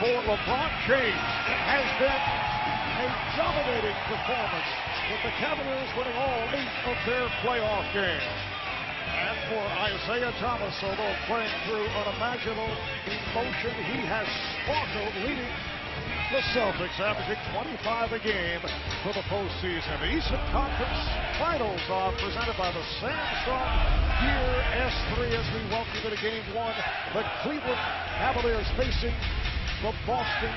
for LeBron James. It has been a dominating performance, with the Cavaliers winning all 8 of their playoff games. And for Isaiah Thomas, although playing through unimaginable emotion, he has sparkled, leading the Celtics, averaging 25 a game for the postseason. The Eastern Conference Finals are presented by the Samsung Gear S3 as we welcome you to Game 1. The Cleveland Cavaliers facing the Boston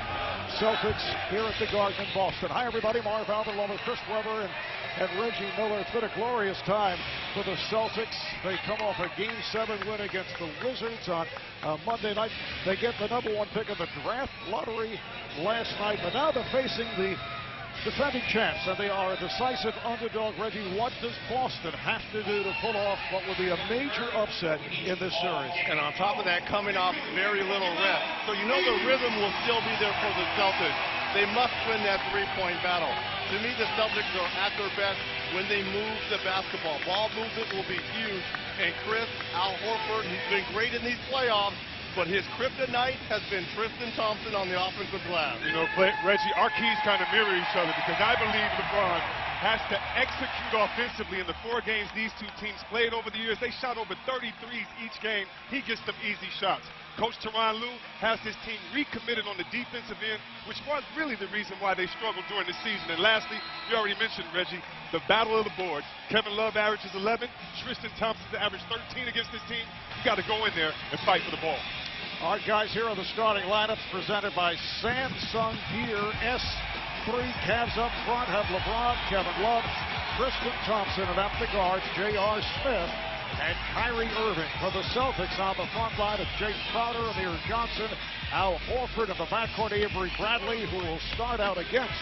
Celtics here at the Garden in Boston. Hi, everybody. Marv Albert along with Chris Webber and Reggie Miller. It's been a glorious time for the Celtics. They come off a Game 7 win against the Wizards on Monday night. They get the #1 pick of the draft lottery last night, but now they're facing the defending champs, and they are a decisive underdog. Reggie, what does Boston have to do to pull off what would be a major upset in this series? And on top of that, coming off very little rest. So you know the rhythm will still be there for the Celtics. They must win that three-point battle. To me, the Celtics are at their best when they move the basketball. Ball movement will be huge. And Chris, Al Horford, he's been great in these playoffs, but his kryptonite has been Tristan Thompson on the offensive glass. You know, Reggie, our keys kind of mirror each other, because I believe LeBron has to execute offensively in the 4 games these two teams played over the years. They shot over 33s each game. He gets them easy shots. Coach Tyronn Lue has his team recommitted on the defensive end, which was really the reason why they struggled during the season. And lastly, you already mentioned, Reggie, the battle of the boards. Kevin Love averages 11. Tristan Thompson's averaged 13 against this team. You got to go in there and fight for the ball. Our guys here are the starting lineups presented by Samsung Gear S3. Cavs up front have LeBron, Kevin Love, Tristan Thompson, and at the guards, J.R. Smith and Kyrie Irving. For the Celtics on the front line of Jake Crowder, Amir Johnson, Al Horford in the backcourt, Avery Bradley, who will start out against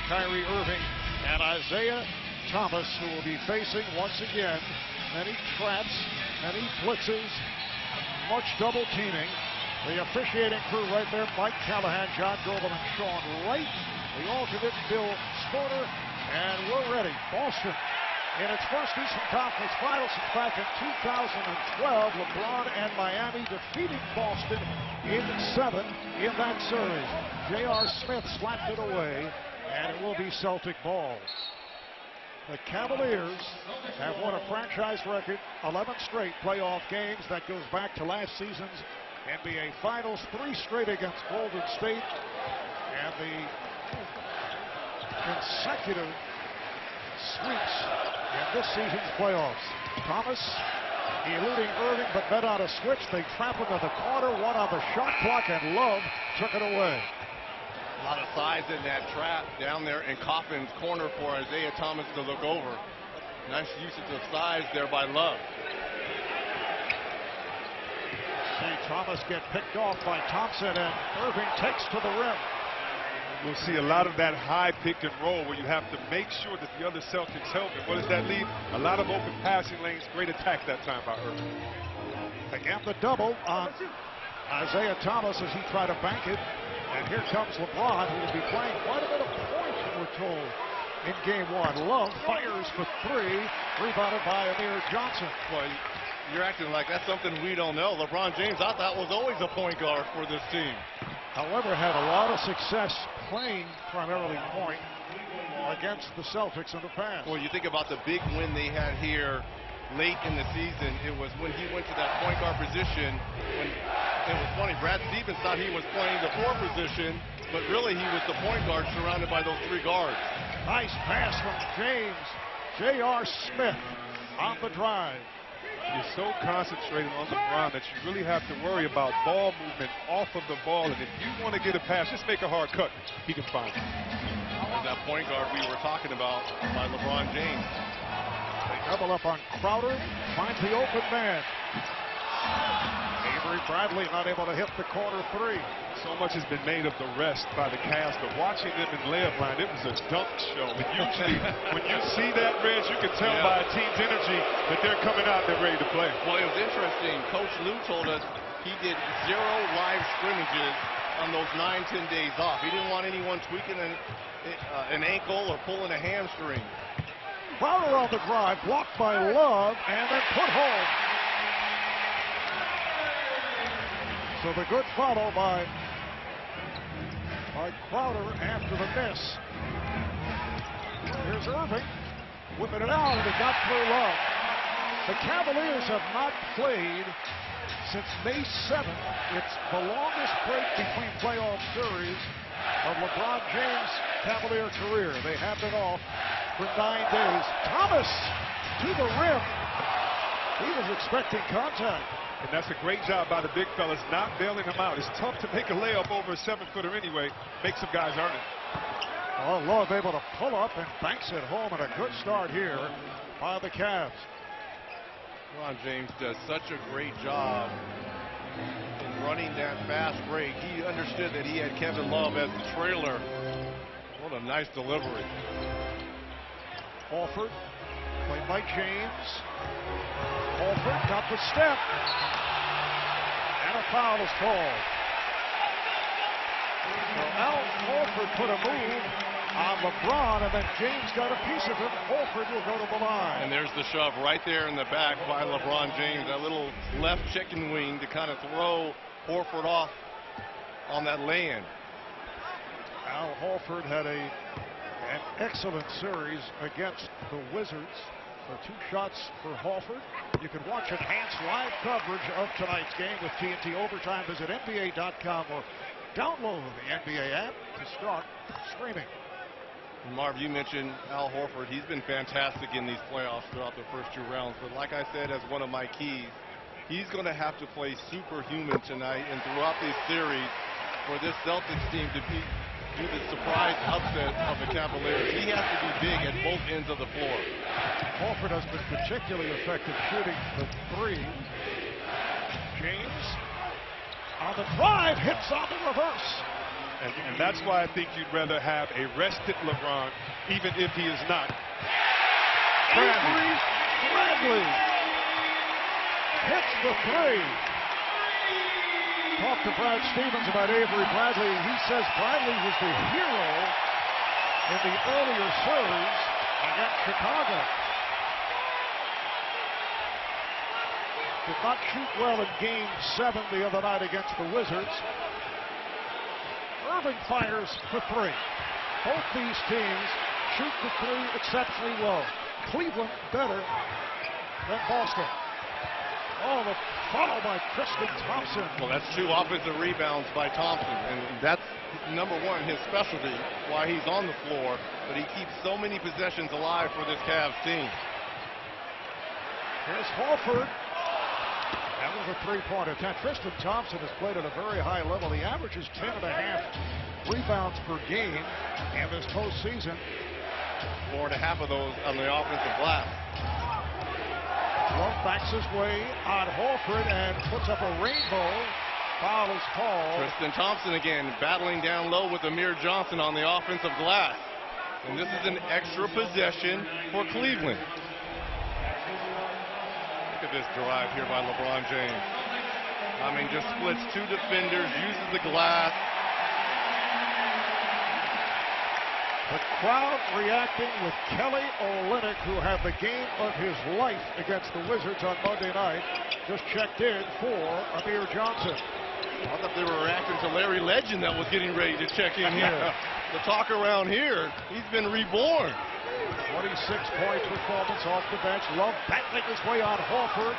Kyrie Irving, and Isaiah Thomas, who will be facing, once again, many traps, many blitzes, much double teaming. The officiating crew right there, Mike Callahan, John Goldman, and Sean Wright. The alternate, Bill Sporter, and we're ready. Boston, in its first Eastern Conference Finals since back in 2012, LeBron and Miami defeating Boston in 7 in that series. J.R. Smith slapped it away, and it will be Celtic ball. The Cavaliers have won a franchise record 11 straight playoff games. That goes back to last season's NBA Finals, 3 straight against Golden State, and the consecutive sweeps in this season's playoffs. Thomas eluding Irving, but met on a switch. They trap him in the corner, 1 on the shot clock, and Love took it away. A lot of size in that trap down there in Coffin's corner for Isaiah Thomas to look over. Nice usage of size there by Love. See Thomas get picked off by Thompson, and Irving takes to the rim. We'll see a lot of that high pick and roll where you have to make sure that the other Celtics help. And what does that leave? A lot of open passing lanes. Great attack that time by Irving. Again, the double on Isaiah Thomas as he tried to bank it. And here comes LeBron, who will be playing quite a bit of points, we're told, in Game 1. Love fires for 3, rebounded by Amir Johnson. Well, you're acting like that's something we don't know. LeBron James, I thought, was always a point guard for this team. However, had a lot of success playing primarily point against the Celtics in the past. Well, you think about the big win they had here late in the season. It was when he went to that point guard position. When it was funny, Brad Stevens thought he was playing the 4 position, but really he was the point guard surrounded by those 3 guards. Nice pass from James. J.R. Smith on the drive. You're so concentrated on LeBron that you really have to worry about ball movement off of the ball. And if you want to get a pass, just make a hard cut. He can find it. And that point guard we were talking about by LeBron James. They double up on Crowder. Finds the open man. Avery Bradley not able to hit the corner 3. So much has been made of the rest by the Cavs, but watching them in layup line, it was a dunk show. And usually, when you see that, Reg, you can tell by a team's energy that they're coming out, they're ready to play. Well, it was interesting. Coach Lue told us he did 0 live scrimmages on those 9-10 days off. He didn't want anyone tweaking an ankle or pulling a hamstring. Crowder on the drive, blocked by Love, and then put home. So the good follow by by Crowder after the miss. Here's Irving whipping it out, and it got through Love. The Cavaliers have not played since May 7th. It's the longest break between playoff series of LeBron James' Cavalier career. They have it off for 9 days. Thomas to the rim. He was expecting contact. And that's a great job by the big fellas, not bailing him out. It's tough to make a layup over a 7-footer anyway. Make some guys earn it. Oh, Love able to pull up and banks it home, and a good start here by the Cavs. LeBron James does such a great job in running that fast break. He understood that he had Kevin Love as the trailer. What a nice delivery. Horford, played by James. Horford got the step. And a foul is called. So Al Horford put a move on LeBron, and then James got a piece of it. Horford will go to the line. And there's the shove right there in the back by LeBron James. That little left chicken wing to kind of throw Horford off on that lay-in. Al Horford had an excellent series against the Wizards. So 2 shots for Horford. You can watch enhanced live coverage of tonight's game with TNT Overtime. Visit NBA.com or download the NBA app to start streaming. Marv, you mentioned Al Horford. He's been fantastic in these playoffs throughout the first 2 rounds. But like I said, as one of my keys, he's going to have to play superhuman tonight and throughout this series for this Celtics team to do the surprise upset of the Cavaliers. He has to be big at both ends of the floor. Horford has been particularly effective shooting the 3. James on the drive, hits on the reverse. And that's why I think you'd rather have a rested LeBron, even if he is not. Avery Bradley hits the 3. Talk to Brad Stevens about Avery Bradley. He says Bradley was the hero in the earlier series against Chicago. Did not shoot well in Game 7 the other night against the Wizards. Irving fires for 3. Both these teams shoot the 3 exceptionally well. Cleveland better than Boston. Oh, the follow by Tristan Thompson. Well, that's 2 offensive rebounds by Thompson, and that's number 1, his specialty, why he's on the floor, but he keeps so many possessions alive for this Cavs team. Here's Horford. That was a 3-point attempt. Tristan Thompson has played at a very high level. He averages 10.5 rebounds per game in this postseason. 4.5 of those on the offensive glass. Love backs his way on Horford and puts up a rainbow. Foul is called. Tristan Thompson again battling down low with Amir Johnson on the offensive glass. And this is an extra possession for Cleveland. Look at this drive here by LeBron James. I mean, just splits 2 defenders, uses the glass. The crowd reacting with Kelly Olynyk, who had the game of his life against the Wizards on Monday night, just checked in for Amir Johnson. I thought they were reacting to Larry Legend that was getting ready to check in here. The talk around here, he's been reborn. 26-point performance off the bench. Love battling his way on Horford.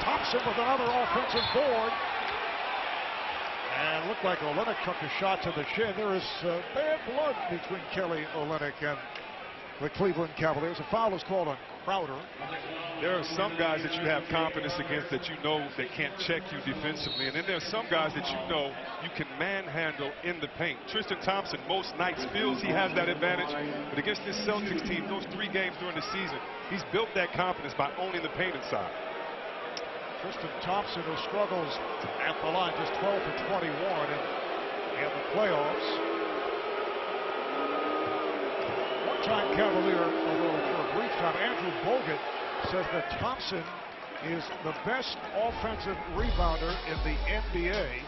Thompson with another offensive board. And looked like Olynyk took a shot to the chin. There is bad blood between Kelly Olynyk and the Cleveland Cavaliers. A foul is called on Crowder. There are some guys that you have confidence against that you know that can't check you defensively. And then there's some guys that you know you can manhandle in the paint. Tristan Thompson most nights feels he has that advantage. But against this Celtics team, those 3 games during the season, he's built that confidence by owning the paint inside. Tristan Thompson, who struggles at the line, just 12 for 21 in the playoffs. One-time Cavalier, although for a brief time, Andrew Bogut says that Thompson is the best offensive rebounder in the NBA.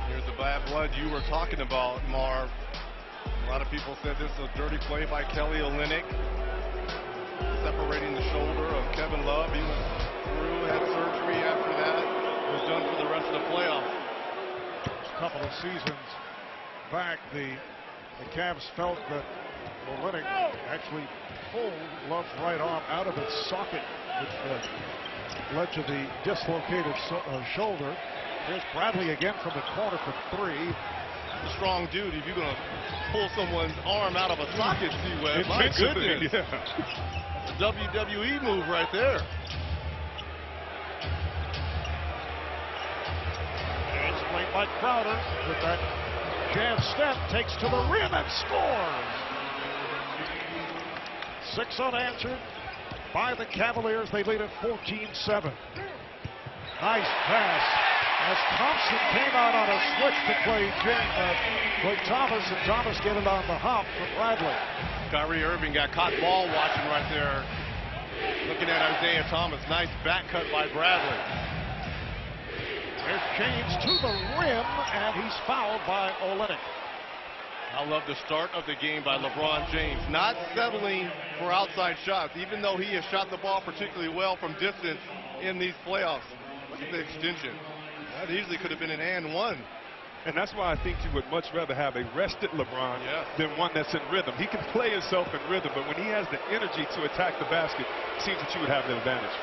Here's the bad blood you were talking about, Marv. A lot of people said this was a dirty play by Kelly Olynyk, separating the shoulder of Kevin Love. He was through, had surgery after that, was done for the rest of the playoffs. A couple of seasons back, the Cavs felt that Olynyk actually pulled Love's right arm out of its socket, which led to the dislocated shoulder. Here's Bradley again from the corner for three. A strong dude. If you're going to pull someone's arm out of a socket, C-Web, my goodness. Yeah. A WWE move right there. It's played by Crowder with that jab step, takes to the rim and scores. 6 unanswered by the Cavaliers. They lead at 14-7. Nice pass as Thompson came out on a switch to play Thomas, and Thomas get it on the hop for Bradley. Kyrie Irving got caught ball watching right there. Looking at Isaiah Thomas. Nice back cut by Bradley. There's James to the rim, and he's fouled by Olynyk. I love the start of the game by LeBron James. Not settling for outside shots, even though he has shot the ball particularly well from distance in these playoffs. Look at the extension. That easily could have been an and one. And that's why I think you would much rather have a rested LeBron than one that's in rhythm. He can play himself in rhythm, but when he has the energy to attack the basket, it seems that you would have the advantage.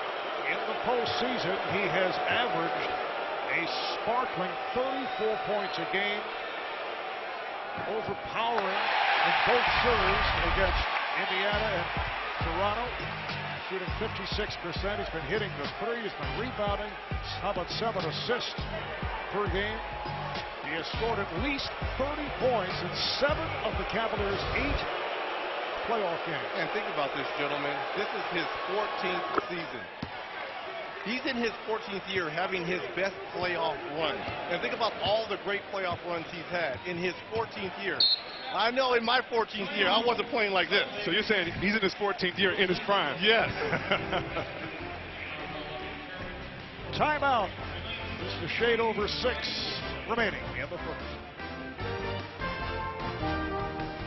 In the postseason, he has averaged a sparkling 34 points a game, overpowering in both series against Indiana and Toronto. Shooting 56%. He's been hitting the three. He's been rebounding. How about 7 assists per game? He has scored at least 30 points in 7 of the Cavaliers' 8 playoff games. And think about this, gentlemen. This is his 14th season. He's in his 14th year having his best playoff run. And think about all the great playoff runs he's had in his 14th year. I know in my 14th year, I wasn't playing like this. So you're saying he's in his 14th year in his prime? Yes. Timeout. Just a shade over 6 remaining in the first.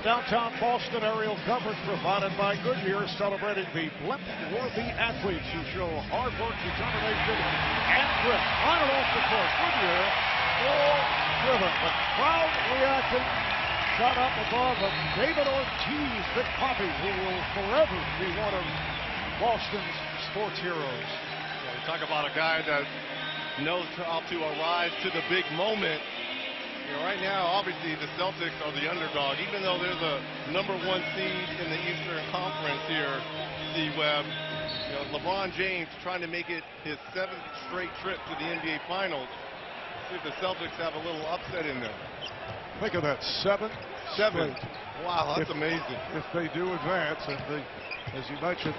Downtown Boston aerial coverage provided by Goodyear, celebrating the blimp-worthy athletes who show hard work, determination, and grit. On and off the court, Goodyear, more driven. The crowd reacting, shot up above of David Ortiz, Big Poppy, who will forever be one of Boston's sports heroes. Yeah, talk about a guy that knows how to arise to the big moment. You know, right now, obviously, the Celtics are the underdog, even though they're the #1 seed in the Eastern Conference here, C-Web. You know, LeBron James trying to make it his 7th straight trip to the NBA Finals. See if the Celtics have a little upset in them. Think of that, 7. Wow, that's amazing. If they do advance, and as you mentioned,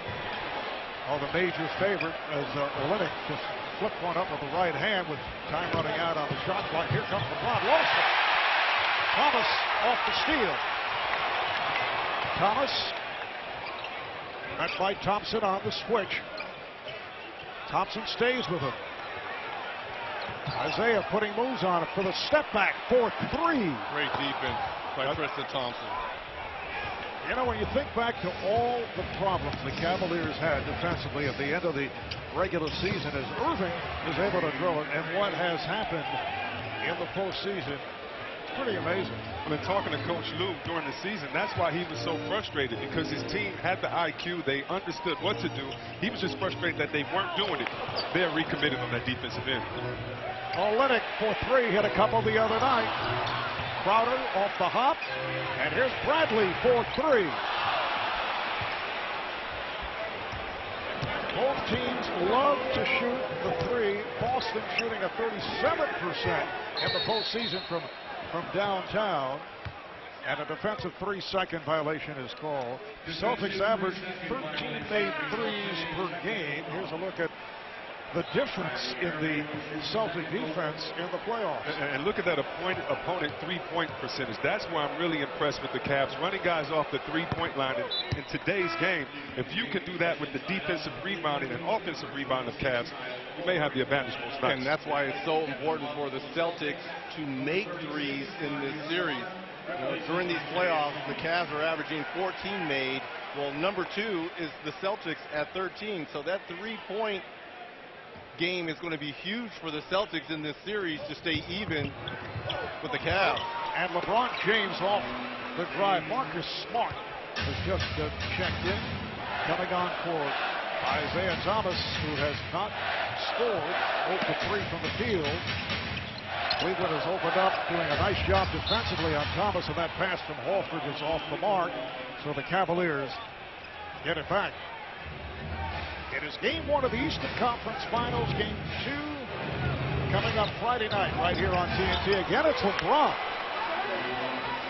are the major favorite as Olynyk just flipped one up with the right hand with time running out on the shot clock. Here comes LeBron. Lost it. Thomas off the steal. Thomas. Met by Thompson on the switch. Thompson stays with him. Isaiah putting moves on it for the step back for 3. Great defense by Tristan Thompson. You know, when you think back to all the problems the Cavaliers had defensively at the end of the regular season, as Irving was able to drill it, and what has happened in the postseason, it's pretty amazing. Well, in talking to Coach Lue during the season, that's why he was so frustrated, because his team had the IQ. They understood what to do. He was just frustrated that they weren't doing it. They're recommitted on that defensive end. Olynyk for 3, hit a couple the other night. Crowder off the hop, and here's Bradley for 3. Both teams love to shoot the 3. Boston shooting a 37% in the postseason from downtown, and a defensive 3-second violation is called. The Celtics average 13 made threes per game. Here's a look at the difference in the Celtic defense in the playoffs. And look at that opponent three-point percentage. That's why I'm really impressed with the Cavs, running guys off the three-point line in today's game. If you can do that with the defensive rebounding and offensive rebounding of Cavs, you may have the advantage most nights. And that's why it's so important for the Celtics to make threes in this series. You know, during these playoffs, the Cavs are averaging 14 made. Well, number 2 is the Celtics at 13. So that three-point game is going to be huge for the Celtics in this series to stay even with the Cavs. And LeBron James off the drive. Marcus Smart has just checked in. Coming on for Isaiah Thomas, who has not scored. 0 for 3 from the field. Cleveland has opened up, doing a nice job defensively on Thomas, and that pass from Horford was off the mark. So the Cavaliers get it back. It is game 1 of the Eastern Conference Finals. Game 2 coming up Friday night right here on TNT. Again, it's LeBron.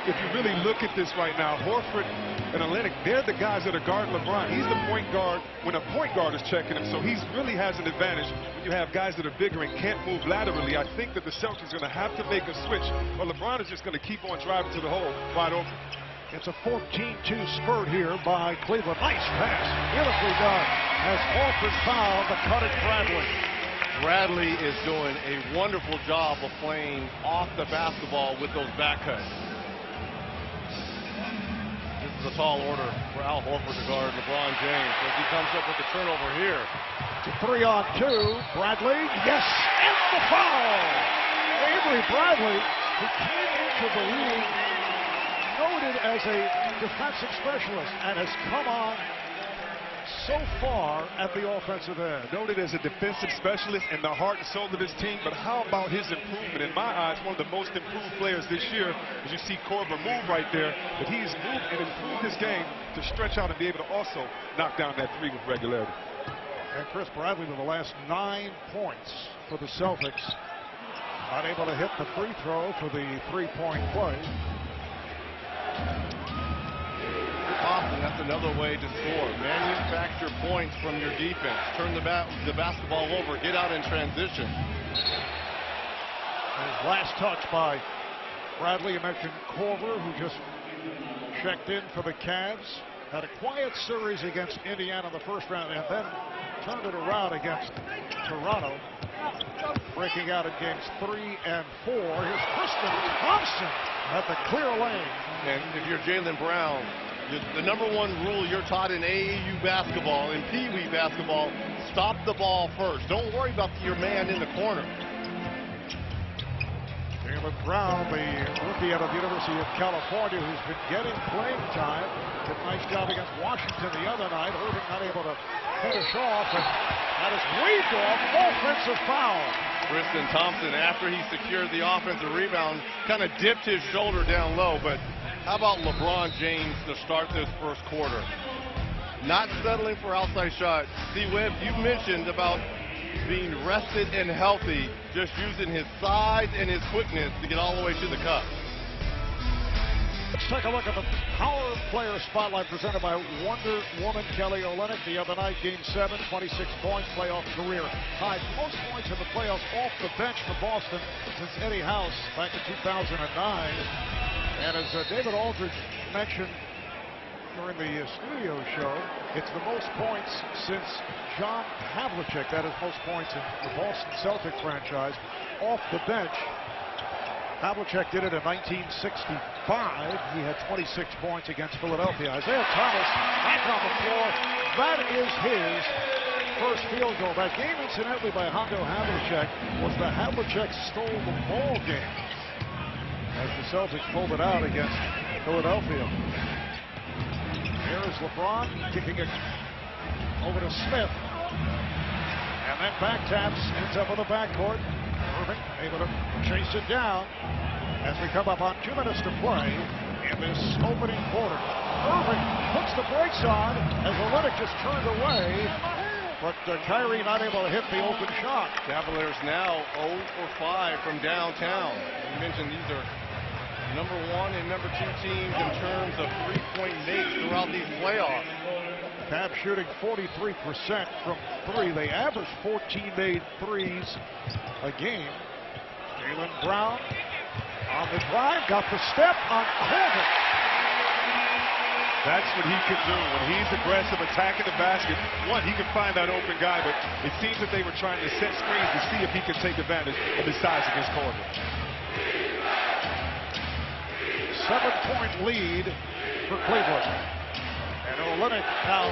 If you really look at this right now, Horford and Olynyk, they're the guys that are guarding LeBron. He's the point guard when a point guard is checking him, so he really has an advantage when you have guys that are bigger and can't move laterally. I think that the Celtics are going to have to make a switch, but LeBron is just going to keep on driving to the hole wide open. It's a 14-2 spurt here by Cleveland. Nice pass, beautifully done, as Horford fouled the cutting Bradley. Bradley is doing a wonderful job of playing off the basketball with those back cuts. This is a tall order for Al Horford to guard LeBron James as he comes up with the turnover here. It's a 3-on-2. Bradley, yes, and the foul. Avery Bradley, who came into the league noted as a defensive specialist and has come on so far at the offensive end. Noted as a defensive specialist and the heart and soul of his team, but how about his improvement? In my eyes, one of the most improved players this year, as you see Korver move right there, but he's moved and improved his game to stretch out and be able to also knock down that 3 with regularity. And Chris Bradley with the last 9 points for the Celtics. Unable to hit the free throw for the 3-point play. Often that's another way to score. Manufacture points from your defense. Turn the basketball over. Get out in transition. His last touch by Bradley. You mentioned Korver, who just checked in for the Cavs. Had a quiet series against Indiana in the first round and then turned it around against Toronto. Breaking out in games 3 and 4. Here's Tristan Thompson at the clear lane. And if you're Jaylen Brown, the number 1 rule you're taught in AAU basketball, in Pee Wee basketball, stop the ball first. Don't worry about your man in the corner. Jaylen Brown, the rookie out of the University of California, who's been getting playing time. Did a nice job against Washington the other night. Irving not able to finish off, and that is waved off. Offensive foul. Tristan Thompson, after he secured the offensive rebound, kind of dipped his shoulder down low, but how about LeBron James to start this first quarter? Not settling for outside shots. See, Webb, you mentioned about being rested and healthy, just using his size and his quickness to get all the way to the cup. Let's take a look at the Power Player Spotlight presented by Wonder Woman Kelly Olynyk. The other night, Game 7, 26 points, playoff career high. Most points in the playoffs off the bench for Boston since Eddie House back in 2009. And as David Aldridge mentioned during the studio show, it's the most points since John Havlicek. That is most points in the Boston Celtics franchise off the bench. Havlicek did it in 1965. He had 26 points against Philadelphia. Isaiah Thomas back on the floor. That is his first field goal. That game, incidentally, by Hondo Havlicek was the Havlicek stole the ball game as the Celtics pulled it out against Philadelphia. Here is LeBron kicking it over to Smith. And then back taps, ends up with the backcourt. Irving able to chase it down as we come up on 2 minutes to play in this opening quarter. Irving puts the brakes on as Olynyk just turned away, but Kyrie not able to hit the open shot. Cavaliers now 0 for 5 from downtown. You mentioned these are number 1 and number 2 teams in terms of three-point makes throughout these playoffs. Cavs shooting 43% from 3. They average 14 made threes a game. Jaylen Brown on the drive, got the step on Korver. That's what he can do when he's aggressive, attacking the basket. One, he can find that open guy, but it seems that they were trying to set screens to see if he could take advantage of his size against Korver. 7-point lead for Cleveland. And Olynyk now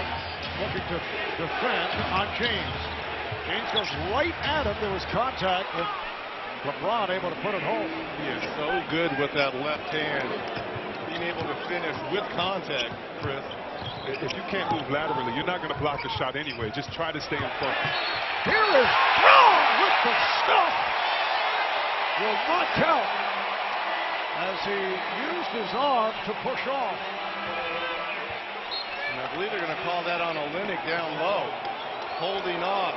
looking to defend on James. James goes right at him. There was contact, and LeBron able to put it home. He is so good with that left hand. Being able to finish with contact, Chris. If you can't move laterally, you're not going to block the shot anyway. Just try to stay in front. Here is Brown with the stuff. Will not count as he used his arm to push off. And I believe they're going to call that on Olynyk down low. Holding off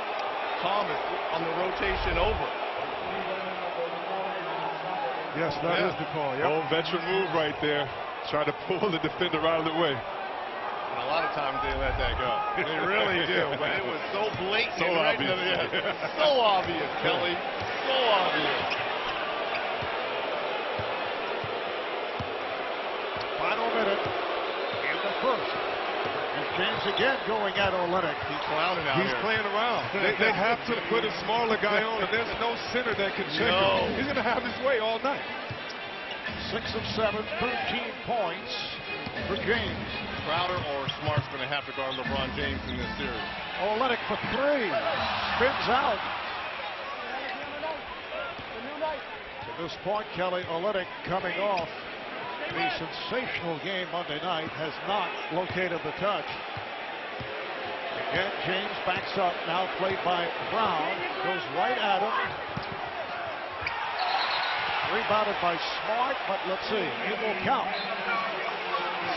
Thomas on the rotation over. Yes, that is the call. Yep. Old veteran move right there. Try to pull the defender out of the way. And a lot of times they let that go. They really do. But it was so blatant. So right obvious. So obvious, Kelly. So obvious. Final minute in the first. And James again going at Olynyk. He's clowning out He's here. playing around. They have to put a smaller guy on, and there's no center that can check him. He's going to have his way all night. 6 of 7, 13 points for James. Crowder or Smart's going to have to guard LeBron James in this series. Olynyk for 3. Spins out. To this point, Kelly Olynyk coming off the sensational game Monday night has not located the touch. Again, James backs up, now played by Brown, goes right at him. Rebounded by Smart, but let's see, it will count.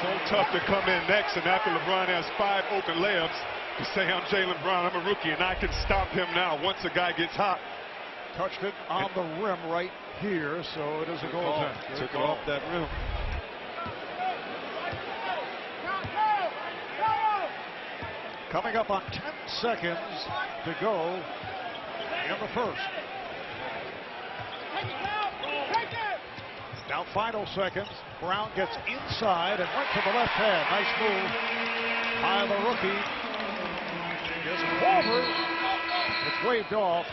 So tough to come in next, and after LeBron has 5 open layups, to say I'm Jaylen Brown, I'm a rookie, and I can stop him now once a guy gets hot. Touched it on the rim right here, so it is a goal attempt. Took it off that rim. Coming up on 10 seconds to go in the first. Now final seconds. Brown gets inside and went to the left hand. Nice move by the rookie. Is forward. It's waved off.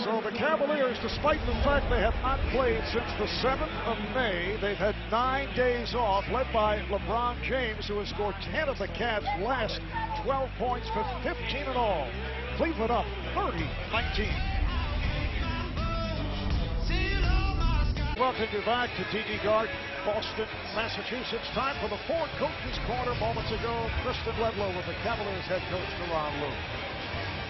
So the Cavaliers, despite the fact they have not played since the 7th of May, they've had 9 days off, led by LeBron James, who has scored 10 of the Cavs' last 12 points for 15 in all. Cleveland up 30-19. Welcome you back to TD Garden, Boston, Massachusetts. Time for the Ford Coaches Corner. Moments ago, Kristen Ledlow with the Cavaliers head coach, Tyronn Lue.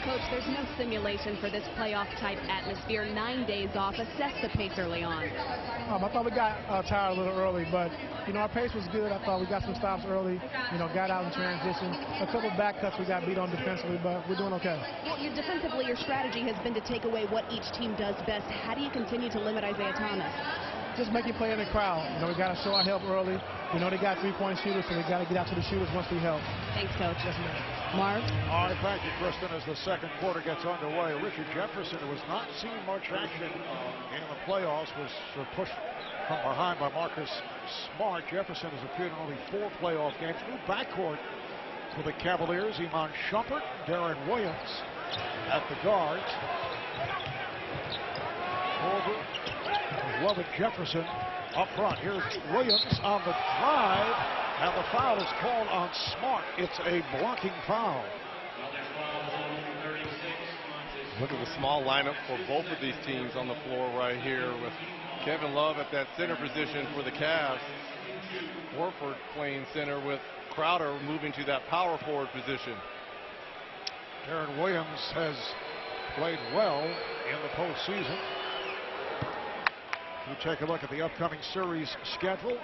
Coach, there's no simulation for this playoff-type atmosphere. 9 days off. Assess the pace early on. I thought we got tired a little early, but, our pace was good. I thought we got some stops early, got out in transition. A couple back cuts we got beat on defensively, but we're doing okay. Well, defensively, your strategy has been to take away what each team does best. How do you continue to limit Isaiah Thomas? Just make him play in the crowd. We got to show our help early. They got three-point shooters, so we got to get out to the shooters once we help. Thanks, Coach. Yes, ma'am. Marv? All right, thank you, Kristen. As the second quarter gets underway, Richard Jefferson, who has not seen much action in the playoffs, was pushed from behind by Marcus Smart. Jefferson has appeared in only 4 playoff games. New backcourt for the Cavaliers. Iman Shumpert, Darren Williams at the guards. Over, Lovett Jefferson up front. Here's Williams on the drive, and the foul is called on Smart. It's a blocking foul. Look at the small lineup for both of these teams on the floor right here, with Kevin Love at that center position for the Cavs. Horford playing center with Crowder moving to that power forward position. Darren Williams has played well in the postseason. We take a look at the upcoming series schedule.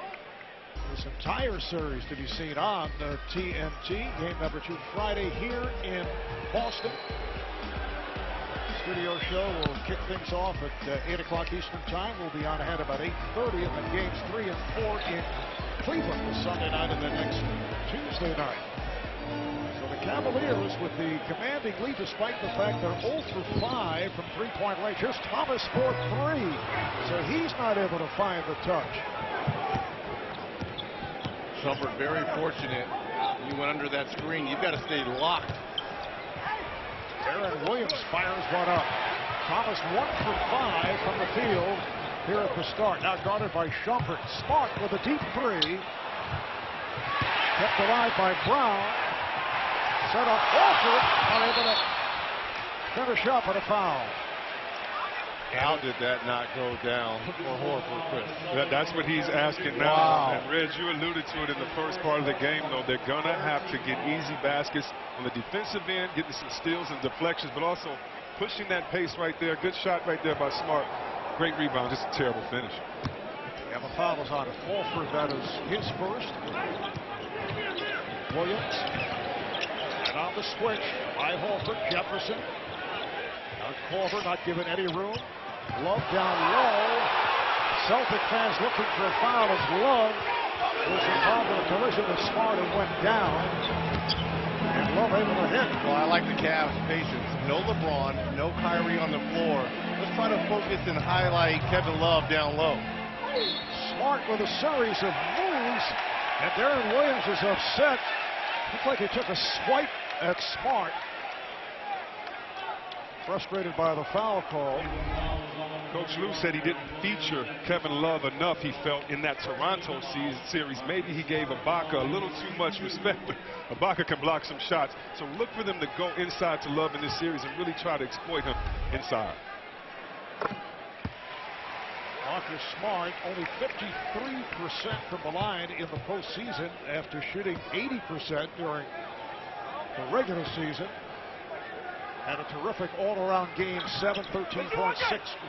This entire series to be seen on TNT. Game number 2 Friday here in Boston. Studio show will kick things off at 8 o'clock Eastern time. We'll be on ahead about 8:30, and then games 3 and 4 in Cleveland this Sunday night and then next Tuesday night. So the Cavaliers with the commanding lead, despite the fact they're 0 for 5 from three-point range. Here's Thomas for 3, so he's not able to find the touch. Shumpert very fortunate. You went under that screen. You've got to stay locked. Darren Williams fires one up. Thomas 1 for 5 from the field here at the start. Now guarded by Shumpert. Smart with a deep 3. Kept alive by Brown. Set up Horford. Unable to finish up at a foul. How did that not go down for Horford, Chris? That's what he's asking now. Wow. And Reg, you alluded to it in the first part of the game, though. They're going to have to get easy baskets on the defensive end, getting some steals and deflections, but also pushing that pace right there. Good shot right there by Smart. Great rebound, just a terrible finish. And the foul is on Horford. That is his first. Williams. And on the switch by Horford, Jefferson. Corver not given any room. Love down low. Celtic fans looking for a foul as Love was involved in a collision with Smart and went down. And Love able to hit. Well, I like the Cavs' patience. No LeBron, no Kyrie on the floor. Let's try to focus and highlight Kevin Love down low. Smart with a series of moves, and Darren Williams is upset. Looks like he took a swipe at Smart. Frustrated by the foul call. Coach Lue said he didn't feature Kevin Love enough, he felt, in that Toronto series. Maybe he gave Ibaka a little too much respect. Ibaka can block some shots, so look for them to go inside to Love in this series and really try to exploit him inside. Marcus Smart only 53% from the line in the postseason after shooting 80% during the regular season. And a terrific all-around game, 7, 13.6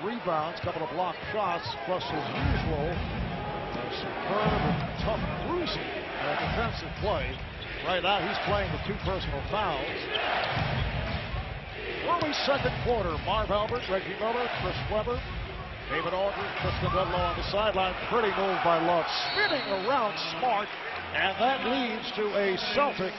rebounds, couple of blocked shots, plus his usual superb and tough cruising defensive play. Right now, he's playing with 2 personal fouls. Early second quarter, Marv Albert, Reggie Miller, Chris Webber, David Aldridge, Tristan Ludlow on the sideline. Pretty move by Love, spinning around Smart, and that leads to a Celtic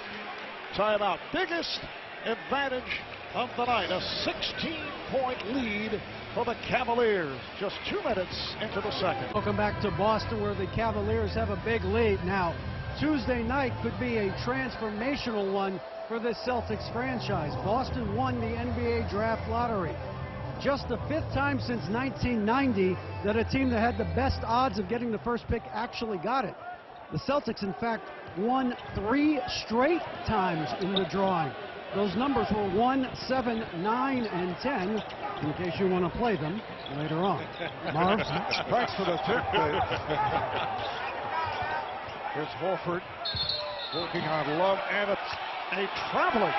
timeout. Biggest advantage of the night, a 16-point lead for the Cavaliers, just 2 minutes into the second. Welcome back to Boston, where the Cavaliers have a big lead. Now, Tuesday night could be a transformational one for the Celtics franchise. Boston won the NBA draft lottery. Just the 5th time since 1990 that a team that had the best odds of getting the first pick actually got it. The Celtics, in fact, won 3 straight times in the drawing. Those numbers were 1, 7, 9, and 10, in case you want to play them later on. Marv? Thanks for the tip, Dave. Here's Horford working on Love, and it's a traveling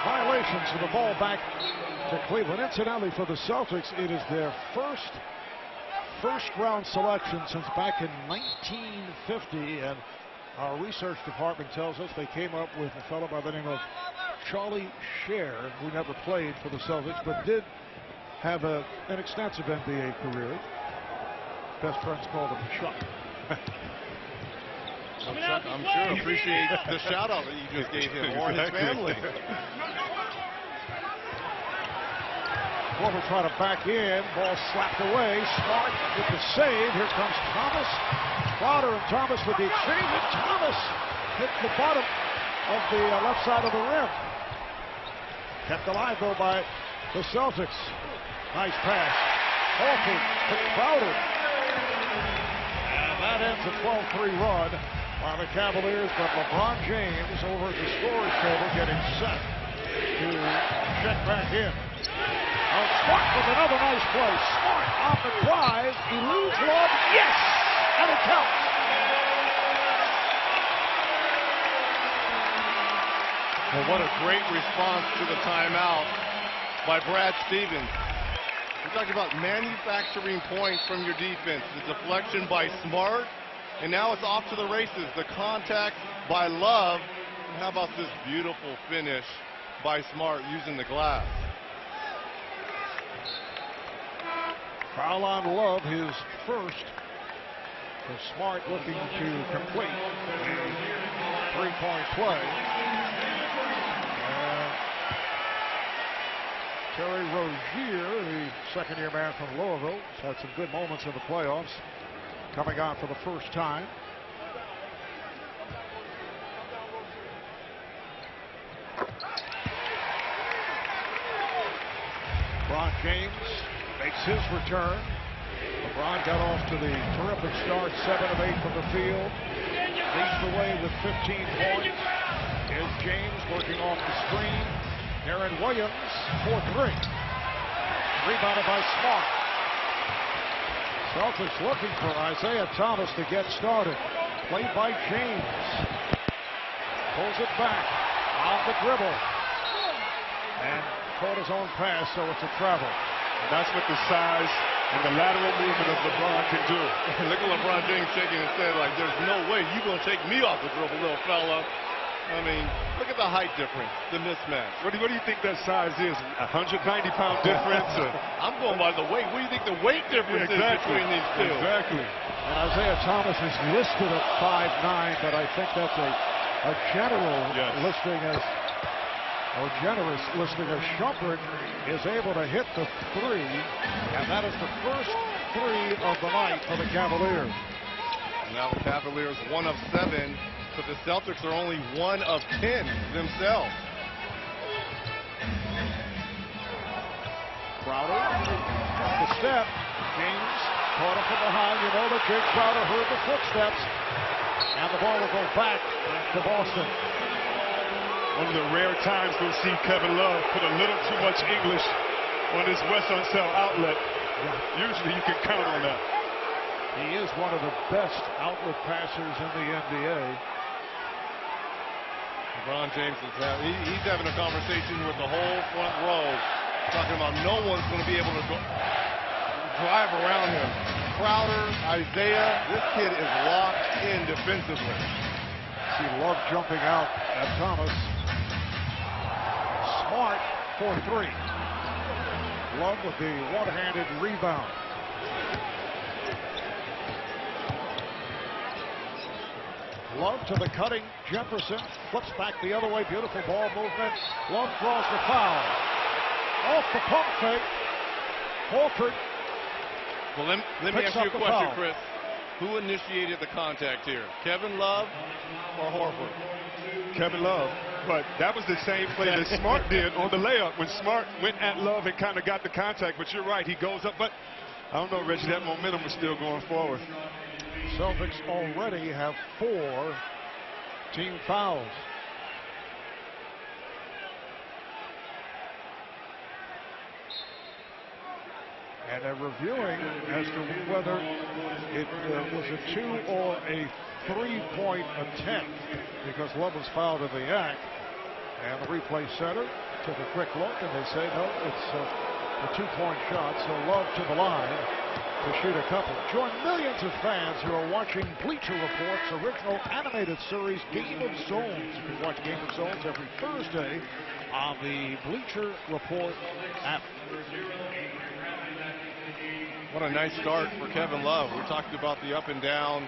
violation, so the ball back to Cleveland. Incidentally, for the Celtics, it is their first-round selection since back in 1950, and our research department tells us they came up with a fellow by the name of Charlie Scher, who never played for the Celtics, but did have an extensive NBA career. Best friends called him Chuck. Chuck, I'm sure, appreciate the shout-out that you just gave him, or his family. Corver trying to back in, ball slapped away. Smart with the save. Here comes Thomas. Crowder and Thomas with the exchange, and Thomas hit the bottom of the left side of the rim. Kept alive, though, by the Celtics. Nice pass. Horford to Crowder. And that ends a 12-3 run by the Cavaliers, but LeBron James over at the scorer's table getting set to check back in. Smart with another nice play. Smart off the drive. Eludes Love. Yes! And it counts. Well, what a great response to the timeout by Brad Stevens. We're talking about manufacturing points from your defense. The deflection by Smart, and now it's off to the races. The contact by Love. And how about this beautiful finish by Smart using the glass? Foul on Love, his first. So Smart looking to complete the 3-point play. Terry Rozier, the second-year man from Louisville, has had some good moments in the playoffs, coming on for the first time. LeBron James makes his return. LeBron got off to the terrific start, 7 of 8 from the field. Leads the way with 15 points. Here's James working off the screen. Darren Williams, 4-3. Rebounded by Smart. Celtics looking for Isaiah Thomas to get started. Played by James. Pulls it back on the dribble. And caught his own pass, so it's a travel. And that's what the size and the lateral movement of LeBron can do. Look at LeBron James shaking his head like, there's no way you're going to take me off the dribble, little fella. I mean, look at the height difference, the mismatch. What do you think that size is? 190-pound difference? I'm going by the weight. What do you think the weight difference is between these two? Exactly. And Isaiah Thomas is listed at 5'9", but I think that's a general listing as, or generous listing as Shumpert is able to hit the three, and that is the first three of the night for the Cavaliers. Now the Cavaliers 1 of 7, but the Celtics are only 1 of 10 themselves. Crowder, the step, James caught him from behind. You know that Jake Crowder heard the footsteps, and the ball will go back to Boston. One of the rare times we'll see Kevin Love put a little too much English on his West Unseld outlet. Usually you can count on that. He is one of the best outlet passers in the NBA. LeBron James is he's having a conversation with the whole front row, talking about no one's going to be able to drive around him. Crowder, Isaiah, this kid is locked in defensively. See Love jumping out at Thomas. Smart for three. Love with the one-handed rebound. Love to the cutting Jefferson. Flips back the other way. Beautiful ball movement. Love draws the foul. Off the pump fake. Horford. Well, let me ask you a question, Chris. Who initiated the contact here? Kevin Love or Horford? Kevin Love. But that was the same play that Smart did on the layup when Smart went at Love and kind of got the contact. But you're right, he goes up. But I don't know, Reggie, that momentum was still going forward. Celtics already have 4 team fouls. And they're reviewing as to whether it was a 2 or a 3-point attempt, because Love was fouled in the act. And the replay center took a quick look, and they say, no, it's a 2-point shot. So Love to the line to shoot a couple. Join millions of fans who are watching Bleacher Report's original animated series, Game of Zones. You can watch Game of Zones every Thursday on the Bleacher Report app. What a nice start for Kevin Love. We talked about the up and down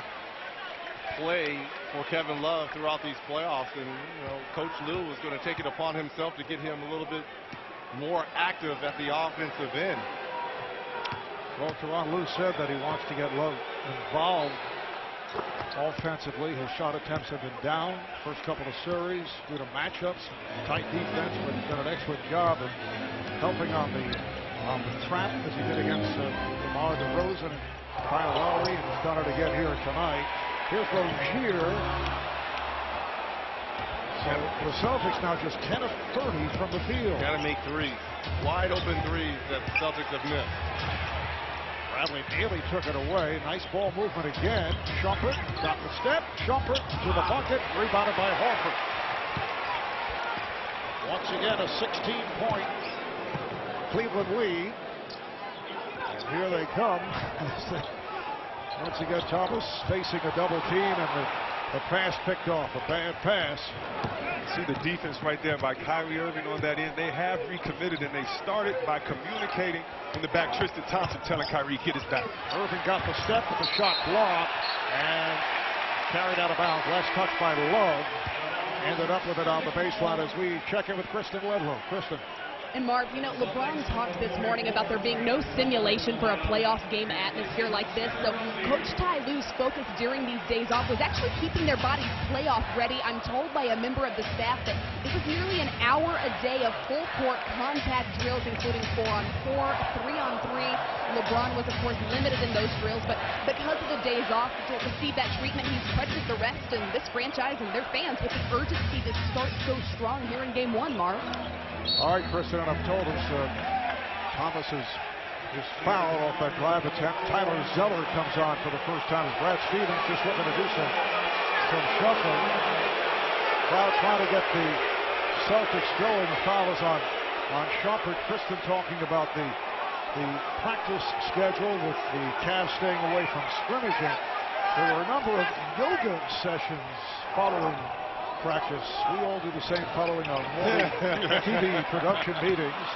play for Kevin Love throughout these playoffs, and Coach Lue was going to take it upon himself to get him a little bit more active at the offensive end. Well, Tyronn Lue said that he wants to get Love involved offensively. His shot attempts have been down first couple of series due to matchups, tight defense, but he's done an excellent job of helping on the trap as he did against DeMar DeRozan and Kyle Lowry, and he's done it again here tonight. Here's Rozier. So the Celtics now just 10 of 30 from the field. Got to make threes. Wide open threes that the Celtics have missed. Bradley Daly took it away. Nice ball movement again. Shumpert got the step. Shumpert to the bucket. Rebounded by Horford. Once again, a 16-point Cleveland lead. And here they come. Once again, Thomas facing a double team, and the pass picked off. A bad pass. See the defense right there by Kyrie Irving on that end. They have recommitted, and they started by communicating in the back. Tristan Thompson telling Kyrie, get his back. Irving got the step, but the shot blocked and carried out of bounds. Last touch by Love. Ended up with it on the baseline as we check in with Kristen Ledlow. Kristen. And Mark, LeBron talked this morning about there being no simulation for a playoff game atmosphere like this. So Coach Ty Lue's focus during these days off was actually keeping their bodies playoff ready. I'm told by a member of the staff that it was nearly an hour a day of full court contact drills, including 4-on-4, 3-on-3. LeBron was, of course, limited in those drills, but because of the days off to receive that treatment, he's credited the rest and this franchise and their fans with the urgency to start so strong here in Game 1, Mark. All right, Kristen, and I've told us Thomas has Just foul off that drive attempt. Tyler Zeller comes on for the first time as Brad Stevens just looking to do some shuffling. Crowd trying to get the Celtics going. The foul is on Shumpert. Kristen talking about the practice schedule with the Cavs staying away from scrimmaging. There were a number of yoga sessions following practice. We all do the same following our morning TV production meetings.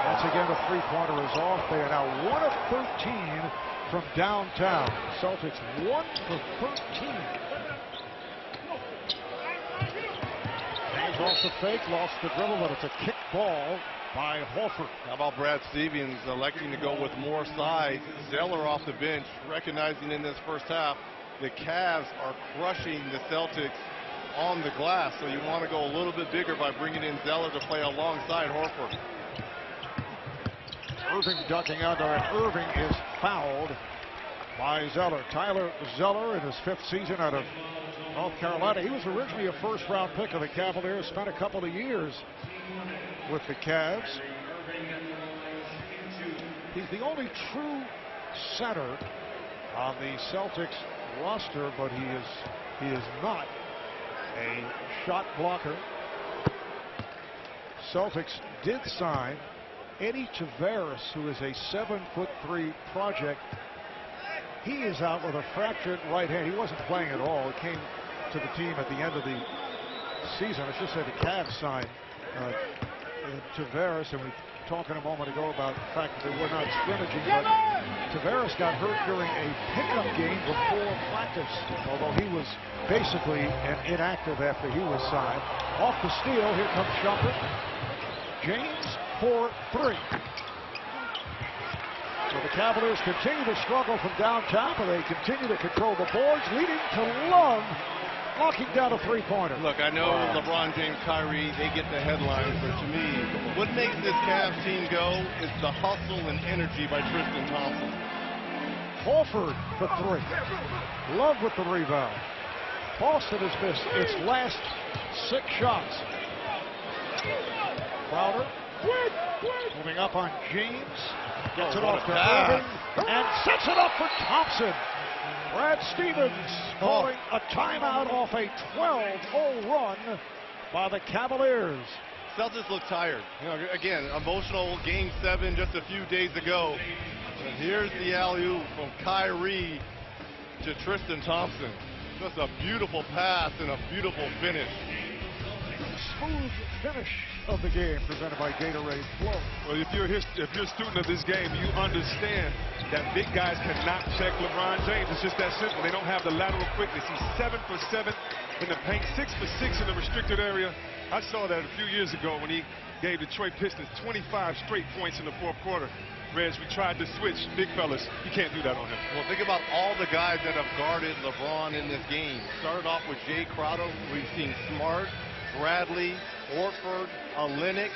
Once again, the three-pointer is off. They are now 1 of 13 from downtown. Celtics 1 for 13. James off the fake, lost the dribble, but it's a kick ball by Horford. How about Brad Stevens electing to go with more size? Zeller off the bench, recognizing in this first half the Cavs are crushing the Celtics on the glass, so you want to go a little bit bigger by bringing in Zeller to play alongside Horford. Irving ducking under, and Irving is fouled by Zeller. Tyler Zeller in his 5th season out of North Carolina. He was originally a first-round pick of the Cavaliers, spent a couple of years with the Cavs. He's the only true center on the Celtics roster, but he is not a shot blocker. Celtics did sign Eddie Tavares, who is a 7'3" project. He is out with a fractured right hand. He wasn't playing at all. He came to the team at the end of the season. I should say the Cavs signed Tavares, and we talked a moment ago about the fact that they were not scrimmaging, but Tavares got hurt during a pickup game before practice, although he was basically inactive after he was signed. Off the steal, here comes Shumpert. James for 3. So the Cavaliers continue to struggle from downtown, but they continue to control the boards, leading to Love knocking down a three-pointer. Look, I know LeBron James, Kyrie, they get the headlines, but to me, what makes this Cavs team go is the hustle and energy by Tristan Thompson. Horford for 3. Love with the rebound. Boston has missed its last 6 shots. Crowder moving up on James. Gets it off to Irving and sets it up for Thompson. Brad Stevens calling a timeout off a 12-0 run by the Cavaliers. Celtics look tired. You know, again, emotional Game 7 just a few days ago. And here's the alley-oop from Kyrie to Tristan Thompson. Just a beautiful pass and a beautiful finish. Smooth finish of the game presented by Gatorade Flow. Well, if you're a student of this game, you understand that big guys cannot check LeBron James. It's just that simple. They don't have the lateral quickness. He's 7 for 7 in the paint, 6 for 6 in the restricted area. I saw that a few years ago when he gave Detroit Pistons 25 straight points in the 4th quarter. Reds, we tried to switch. Big fellas, you can't do that on him. Well, think about all the guys that have guarded LeBron in this game. Started off with Jay Crowder. We've seen Smart, Bradley, Horford, Olynyk,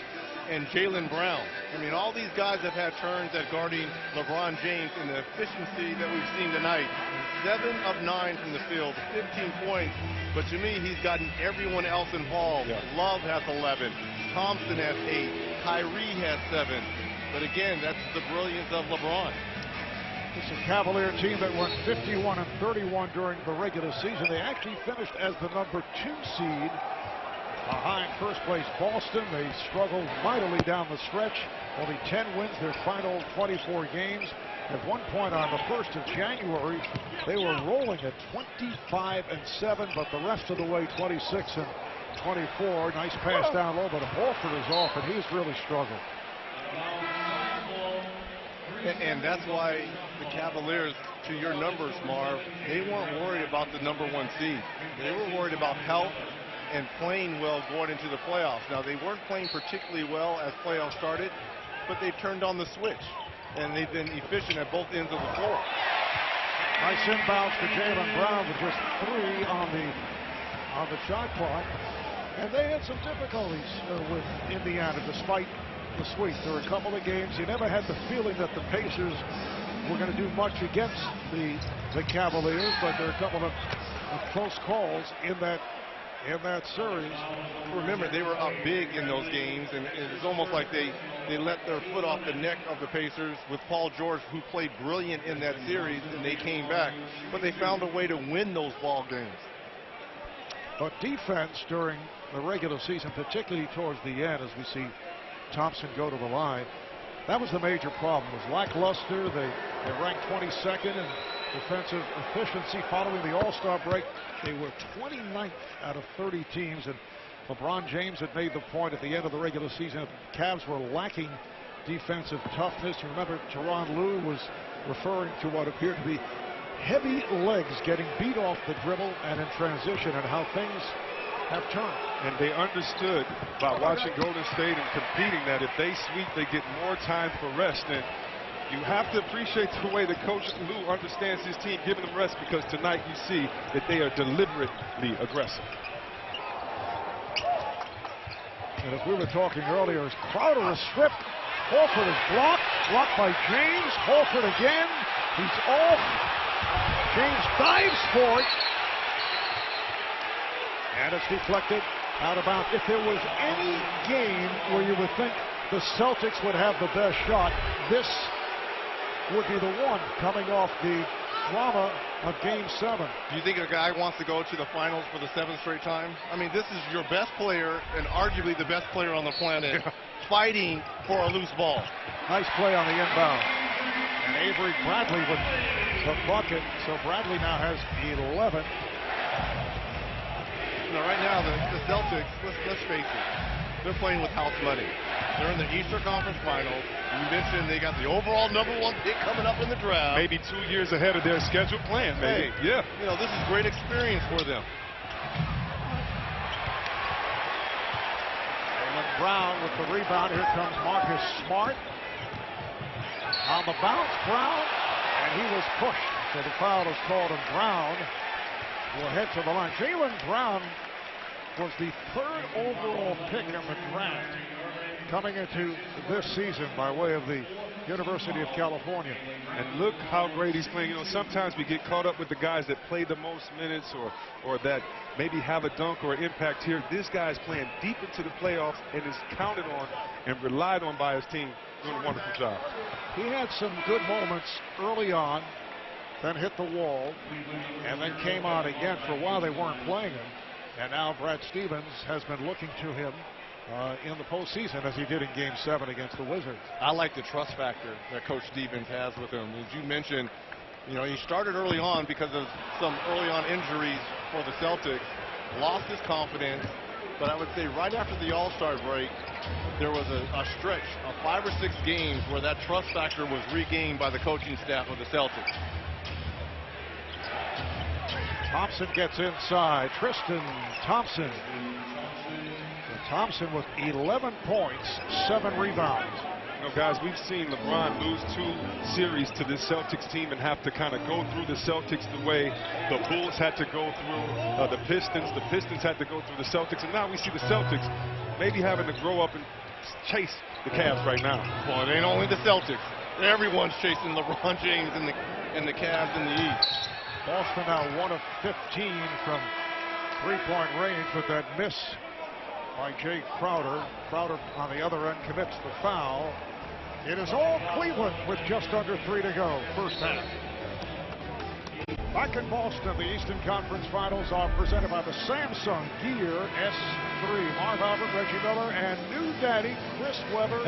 and Jaylen Brown. I mean, all these guys have had turns at guarding LeBron James, in the efficiency that we've seen tonight. 7 of 9 from the field, 15 points. But to me, he's gotten everyone else involved. Yeah. Love has 11. Thompson has 8. Kyrie has 7. But again, that's the brilliance of LeBron. It's a Cavalier team that went 51-31 during the regular season. They actually finished as the number 2 seed behind first place Boston. They struggled mightily down the stretch. Only 10 wins their final 24 games. At one point on the 1st of January, they were rolling at 25-7, but the rest of the way 26-24. Nice pass down low, but Horford is off, and he's really struggled. And that's why the Cavaliers, to your numbers, Marv, they weren't worried about the number 1 seed. They were worried about health and playing well going into the playoffs. Now, they weren't playing particularly well as playoffs started, but they've turned on the switch, and they've been efficient at both ends of the floor. Nice inbounds for Jaylen Brown with just 3 on the shot clock. And they had some difficulties with Indiana despite the sweep. There were a couple of games you never had the feeling that the Pacers were going to do much against the Cavaliers, but there are a couple of close calls in that in that series. Remember, they were up big in those games, and it's almost like they let their foot off the neck of the Pacers with Paul George, who played brilliant in that series, and they came back. But they found a way to win those ball games. But defense during the regular season, particularly towards the end, as we see Thompson go to the line, that was the major problem. It was lackluster. They ranked 22nd in defensive efficiency following the All-Star break. They were 29th out of 30 teams, and LeBron James had made the point at the end of the regular season that the Cavs were lacking defensive toughness. You remember Tyronn Lue was referring to what appeared to be heavy legs getting beat off the dribble and in transition, and how things have turned. And they understood by watching Golden State and competing that if they sweep, they get more time for rest. And you have to appreciate the way that Coach Lue understands his team, giving them rest, because tonight you see that they are deliberately aggressive. And as we were talking earlier, as Crowder is stripped, Horford is blocked by James. Horford again, he's off. James dives for it, and it's deflected out of bounds. If there was any game where you would think the Celtics would have the best shot, this would be the one, coming off the drama of Game 7. Do you think a guy wants to go to the finals for the 7th straight time? I mean, this is your best player and arguably the best player on the planet fighting for a loose ball. Nice play on the inbound. And Avery Bradley with the bucket. So Bradley now has 11. Right now, the Celtics, let's face it, they're playing with house money. They're in the Eastern Conference Finals. You mentioned they got the overall #1 pick coming up in the draft. Maybe 2 years ahead of their scheduled plan, maybe. Hey, yeah. You know, this is great experience for them. Jaylen Brown with the rebound. Here comes Marcus Smart. On the bounce, Brown, and he was pushed. So the foul is called on Brown. Will head to the line. Jaylen Brown was the 3rd overall pick in the draft coming into this season by way of the University of California. And look how great he's playing. You know, sometimes we get caught up with the guys that play the most minutes or that maybe have a dunk or impact here. This guy's playing deep into the playoffs and is counted on and relied on by his team. Doing a wonderful job. He had some good moments early on, then hit the wall, and then came on again. For a while they weren't playing him, and now Brad Stevens has been looking to him in the postseason, as he did in Game 7 against the Wizards. I like the trust factor that Coach Stevens has with him. As you mentioned, you know, he started early on because of some early on injuries for the Celtics, lost his confidence, but I would say right after the All-Star break, there was a stretch of 5 or 6 games where that trust factor was regained by the coaching staff of the Celtics. Thompson gets inside. Tristan Thompson. Thompson with 11 points, 7 rebounds. You know, guys, we've seen LeBron lose 2 series to this Celtics team and have to kind of go through the Celtics the way the Bulls had to go through the Pistons. The Pistons had to go through the Celtics, and now we see the Celtics maybe having to grow up and chase the Cavs right now. Well, it ain't only the Celtics. Everyone's chasing LeBron James and the Cavs in the East. Boston now 1 of 15 from three-point range with that miss by Jay Crowder. Crowder on the other end commits the foul. It is all Cleveland with just under 3 to go, first half. Back in Boston, the Eastern Conference Finals are presented by the Samsung Gear S3. Marv Albert, Reggie Miller, and new daddy Chris Webber.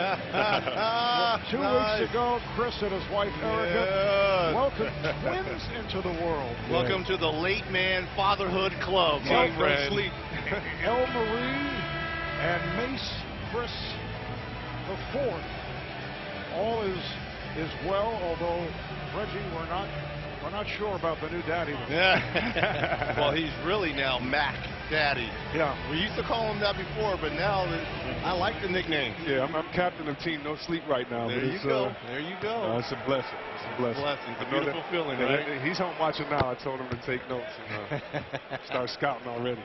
2 weeks ago, Chris and his wife Erica welcomed twins into the world. Welcome to the late man fatherhood club, my friend. El Marie and Mace Chris the fourth. All is well, although Reggie, we're not sure about the new daddy. Yeah. Well, he's really now Mac Daddy. Yeah. We used to call him that before, but now I like the nickname. Yeah, I'm captain of Team No Sleep right now. There you go. There you go. It's a blessing. It's a blessing. It's a beautiful feeling, right? He's home watching now. I told him to take notes and start scouting already.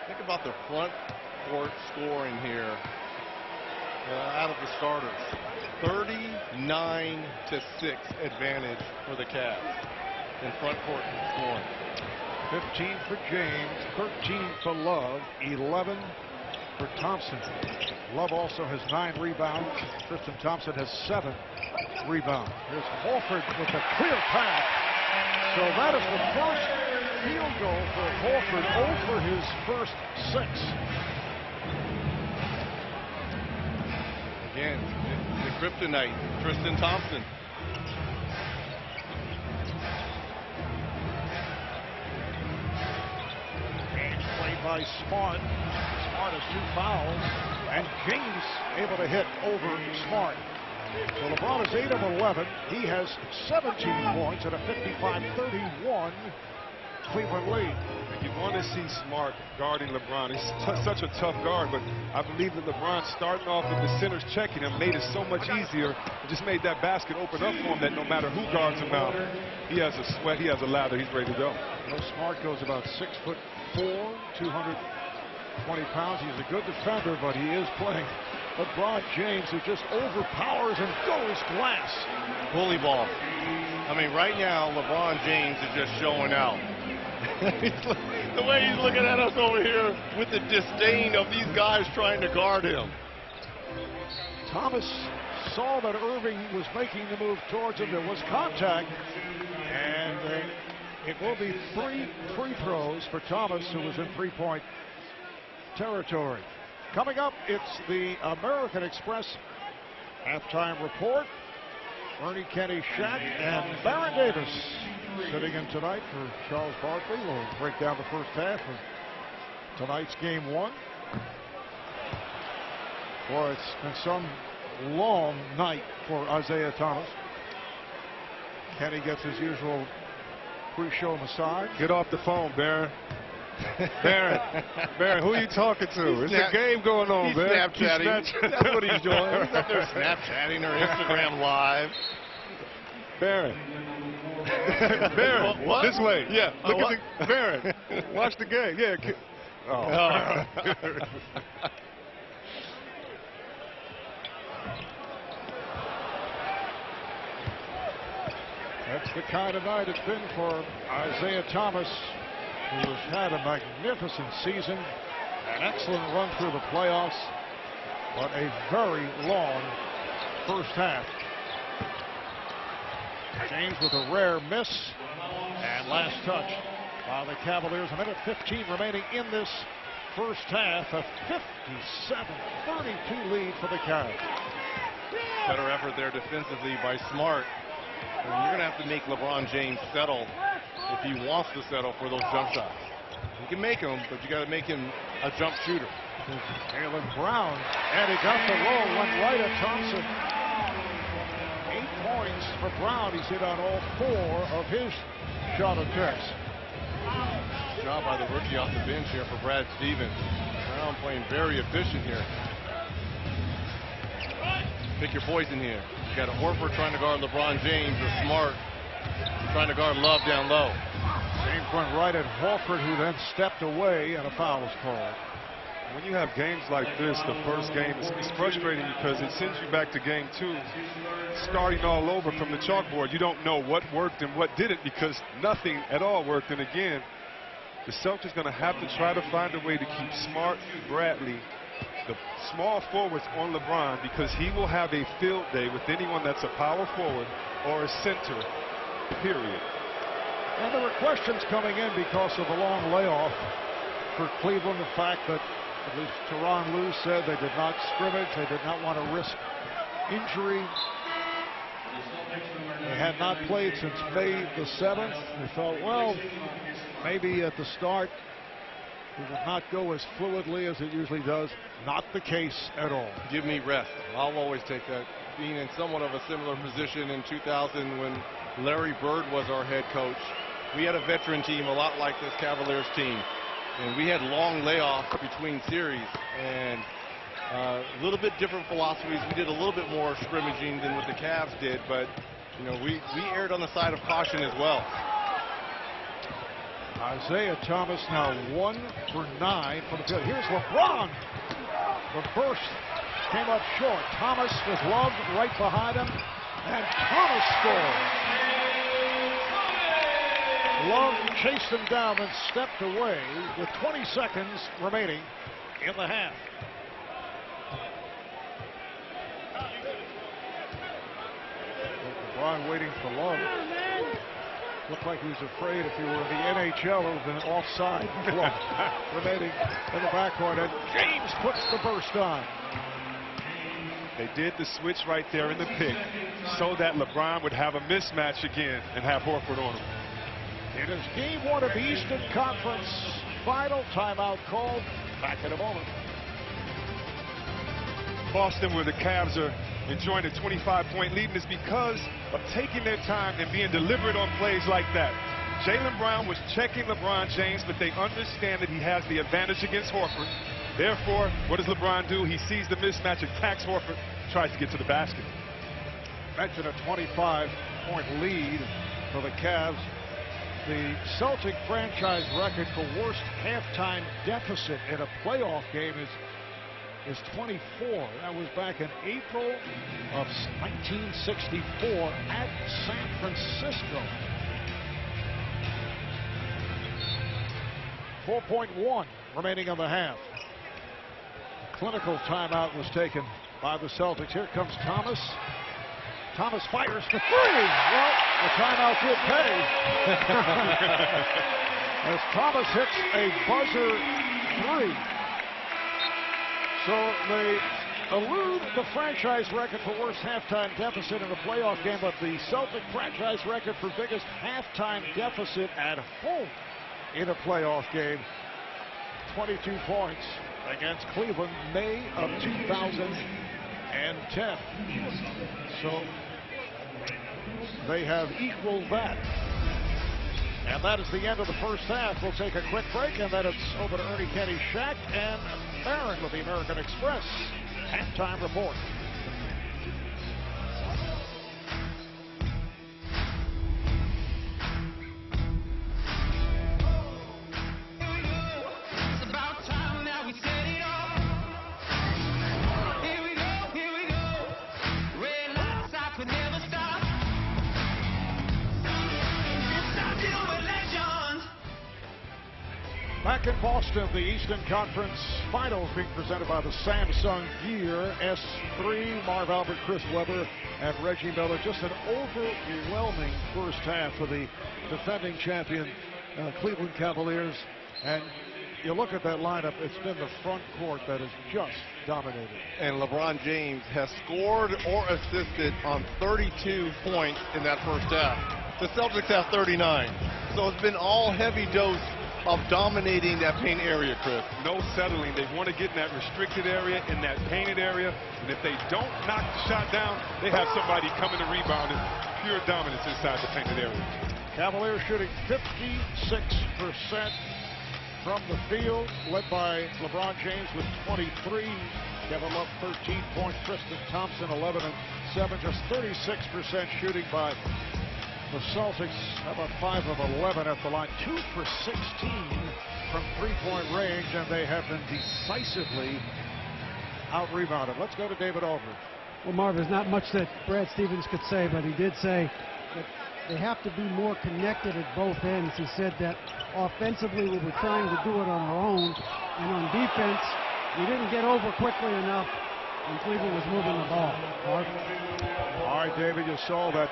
Think about the front court scoring here out of the starters. 39-6 advantage for the Cavs in front court scoring. 15 for James, 13 for Love, 11 for Thompson. Love also has 9 rebounds. Tristan Thompson has 7 rebounds. Here's Horford with a clear path. So that is the first field goal for Horford over his first 6. Again, the kryptonite, Tristan Thompson. James played by Smart. Smart has 2 fouls, and James able to hit over Smart. So LeBron is 8 of 11. He has 17 points at a 55-31 Cleveland lead. You want to see Smart guarding LeBron. He's such a tough guard, but I believe that LeBron starting off with the centers checking him made it so much easier. It just made that basket open up for him that no matter who guards him out, he has a sweat, he has a lather, he's ready to go. Smart goes about 6'4", 220 pounds. He's a good defender, but he is playing LeBron James, who just overpowers and goes glass. Bully ball. I mean, right now, LeBron James is just showing out. The way he's looking at us over here with the disdain of these guys trying to guard him. Thomas saw that Irving was making the move towards him. There was contact, and it will be 3 free throws for Thomas, who was in 3-point territory. Coming up, it's the American Express halftime report. Ernie, Kenny, Shaq, and Baron Davis sitting in tonight for Charles Barkley. We'll break down the first half of tonight's game 1. Boy, it's been some long night for Isaiah Thomas. Kenny gets his usual pre-show massage. Get off the phone, Baron. Baron, who are you talking to? It's a game going on, he's Baron. Snapchatting. That's what he's doing. He's up there Snapchatting or Instagram Live. Baron. Baron, what? This way. Yeah. Look at the Baron. Watch the game. Yeah. That's the kind of night it's been for Isaiah Thomas, who has had a magnificent season, an excellent run through the playoffs, but a very long first half. James with a rare miss, and last touch by the Cavaliers. A minute 15 remaining in this first half. A 57-32 lead for the Cavs. Better effort there defensively by Smart. And you're going to have to make LeBron James settle if he wants to settle for those jump shots. You can make them, but you got to make him a jump shooter. Jaylen Brown, and he got the roll, went right at Thompson. 8 points for Brown. He's hit on all 4 of his shot attempts. Good job by the rookie off the bench here for Brad Stevens. Brown playing very efficient here. Pick your poison here. You got a Horford trying to guard LeBron James, or Smart trying to guard Love down low. James went right at Horford, who then stepped away, and a foul was called. When you have games like this, the first game, it's frustrating because it sends you back to game 2, starting all over from the chalkboard. You don't know what worked and what didn't because nothing at all worked. And again, the Celtics going to have to try to find a way to keep Smart, Bradley, the small forwards on LeBron, because he will have a field day with anyone that's a power forward or a center, period. And there were questions coming in because of the long layoff for Cleveland. The fact that at least Tyronn Lue said they did not scrimmage. They did not want to risk injury. They had not played since May the 7th. They felt, well, maybe at the start it would not go as fluidly as it usually does. Not the case at all. Give me rest. I'll always take that. Being in somewhat of a similar position in 2000 when Larry Bird was our head coach, we had a veteran team a lot like this Cavaliers team. And we had long layoffs between series and a little bit different philosophies. We did a little bit more scrimmaging than what the Cavs did, but you know, we erred on the side of caution as well. Isaiah Thomas now 1 for 9 from the field. Here's LeBron. The burst came up short. Thomas with Love right behind him, and Thomas scored. Love chased him down and stepped away with 20 seconds remaining in the half. LeBron waiting for Love. Looked like he was afraid if he were in the NHL, it would have been offside. Love remaining in the backcourt, and James puts the burst on. They did the switch right there in the pick so that LeBron would have a mismatch again and have Horford on him. It is game one of the Eastern Conference. Final timeout called. Back in a moment. Boston, where the Cavs are enjoying a 25-point lead, and it's because of taking their time and being deliberate on plays like that. Jaylen Brown was checking LeBron James, but they understand that he has the advantage against Horford. Therefore, what does LeBron do? He sees the mismatch, attacks Horford, tries to get to the basket. Mentioned a 25-point lead for the Cavs. The Celtic franchise record for worst halftime deficit in a playoff game is 24. That was back in April of 1964 at San Francisco. 4.1 remaining in the half. Clinical timeout was taken by the Celtics. Here comes Thomas. Thomas fires for three. Well, the timeout did pay. As Thomas hits a buzzer three. So they elude the franchise record for worst halftime deficit in a playoff game, but the Celtic franchise record for biggest halftime deficit at home in a playoff game. 22 points against Cleveland, May of 2010. So they have equaled that. And that is the end of the first half. We'll take a quick break, and then it's over to Ernie Kenny Shack and Barron with the American Express halftime report. Back in Boston, the Eastern Conference Finals being presented by the Samsung Gear S3. Marv Albert, Chris Webber, and Reggie Miller. Just an overwhelming first half for the defending champion Cleveland Cavaliers. And you look at that lineup, it's been the front court that has just dominated. And LeBron James has scored or assisted on 32 points in that first half. The Celtics have 39. So it's been all heavy dose of dominating that paint area, Chris. No settling. They want to get in that restricted area, in that painted area, and if they don't knock the shot down, they have somebody coming to rebound. It's pure dominance inside the painted area. Cavaliers shooting 56% from the field, led by LeBron James with 23. Kevin Love 13 points. Tristan Thompson 11 and 7. Just 36% shooting by the Celtics. How about 5 of 11 at the line? 2 for 16 from three-point range, and they have been decisively out-rebounded. Let's go to David Aldridge. Well, Marv, there's not much that Brad Stevens could say, but he did say that they have to be more connected at both ends. He said that offensively we were trying to do it on our own, and on defense we didn't get over quickly enough when Cleveland was moving the ball. Marv? All right, David, you saw that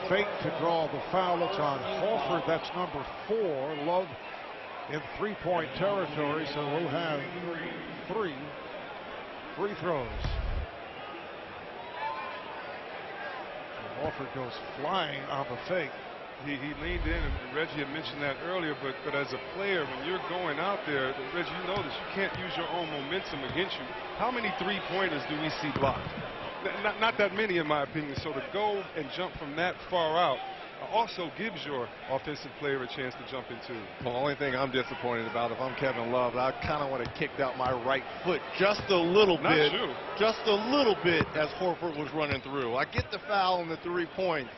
fake to draw the foul. It's on Horford. That's number 4. Love in three-point territory, so we'll have 3 free throws. Horford goes flying on the fake. He leaned in, and Reggie had mentioned that earlier, but as a player, when you're going out there, Reggie, you know this, you can't use your own momentum against you. How many three-pointers do we see blocked? Not that many, in my opinion. So to go and jump from that far out also gives your offensive player a chance to jump into. Well, the only thing I'm disappointed about, if I'm Kevin Love, I kind of want to kicked out my right foot just a little bit. Just a little bit as Horford was running through. I get the foul on the 3 points,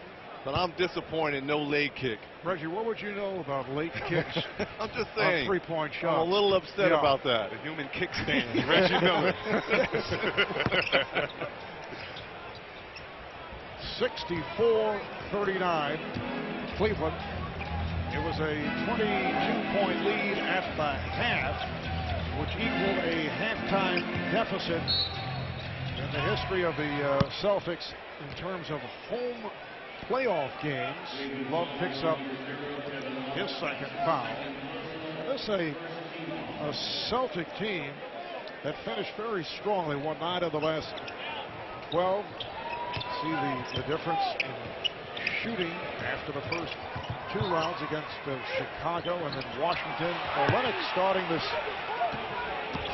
But I'm disappointed, no late kick. Reggie, what would you know about late kicks? I'm just saying. Three-point shot. I'm a little upset about that. The human kickstand, Reggie Miller. 64-39, Cleveland. It was a 22-point lead at the half, which equaled a halftime deficit in the history of the Celtics in terms of home playoff games. Love picks up his second foul. This is a Celtic team that finished very strongly, won 9 of the last 12. See the difference in shooting after the first 2 rounds against Chicago and then Washington. Olynyk starting this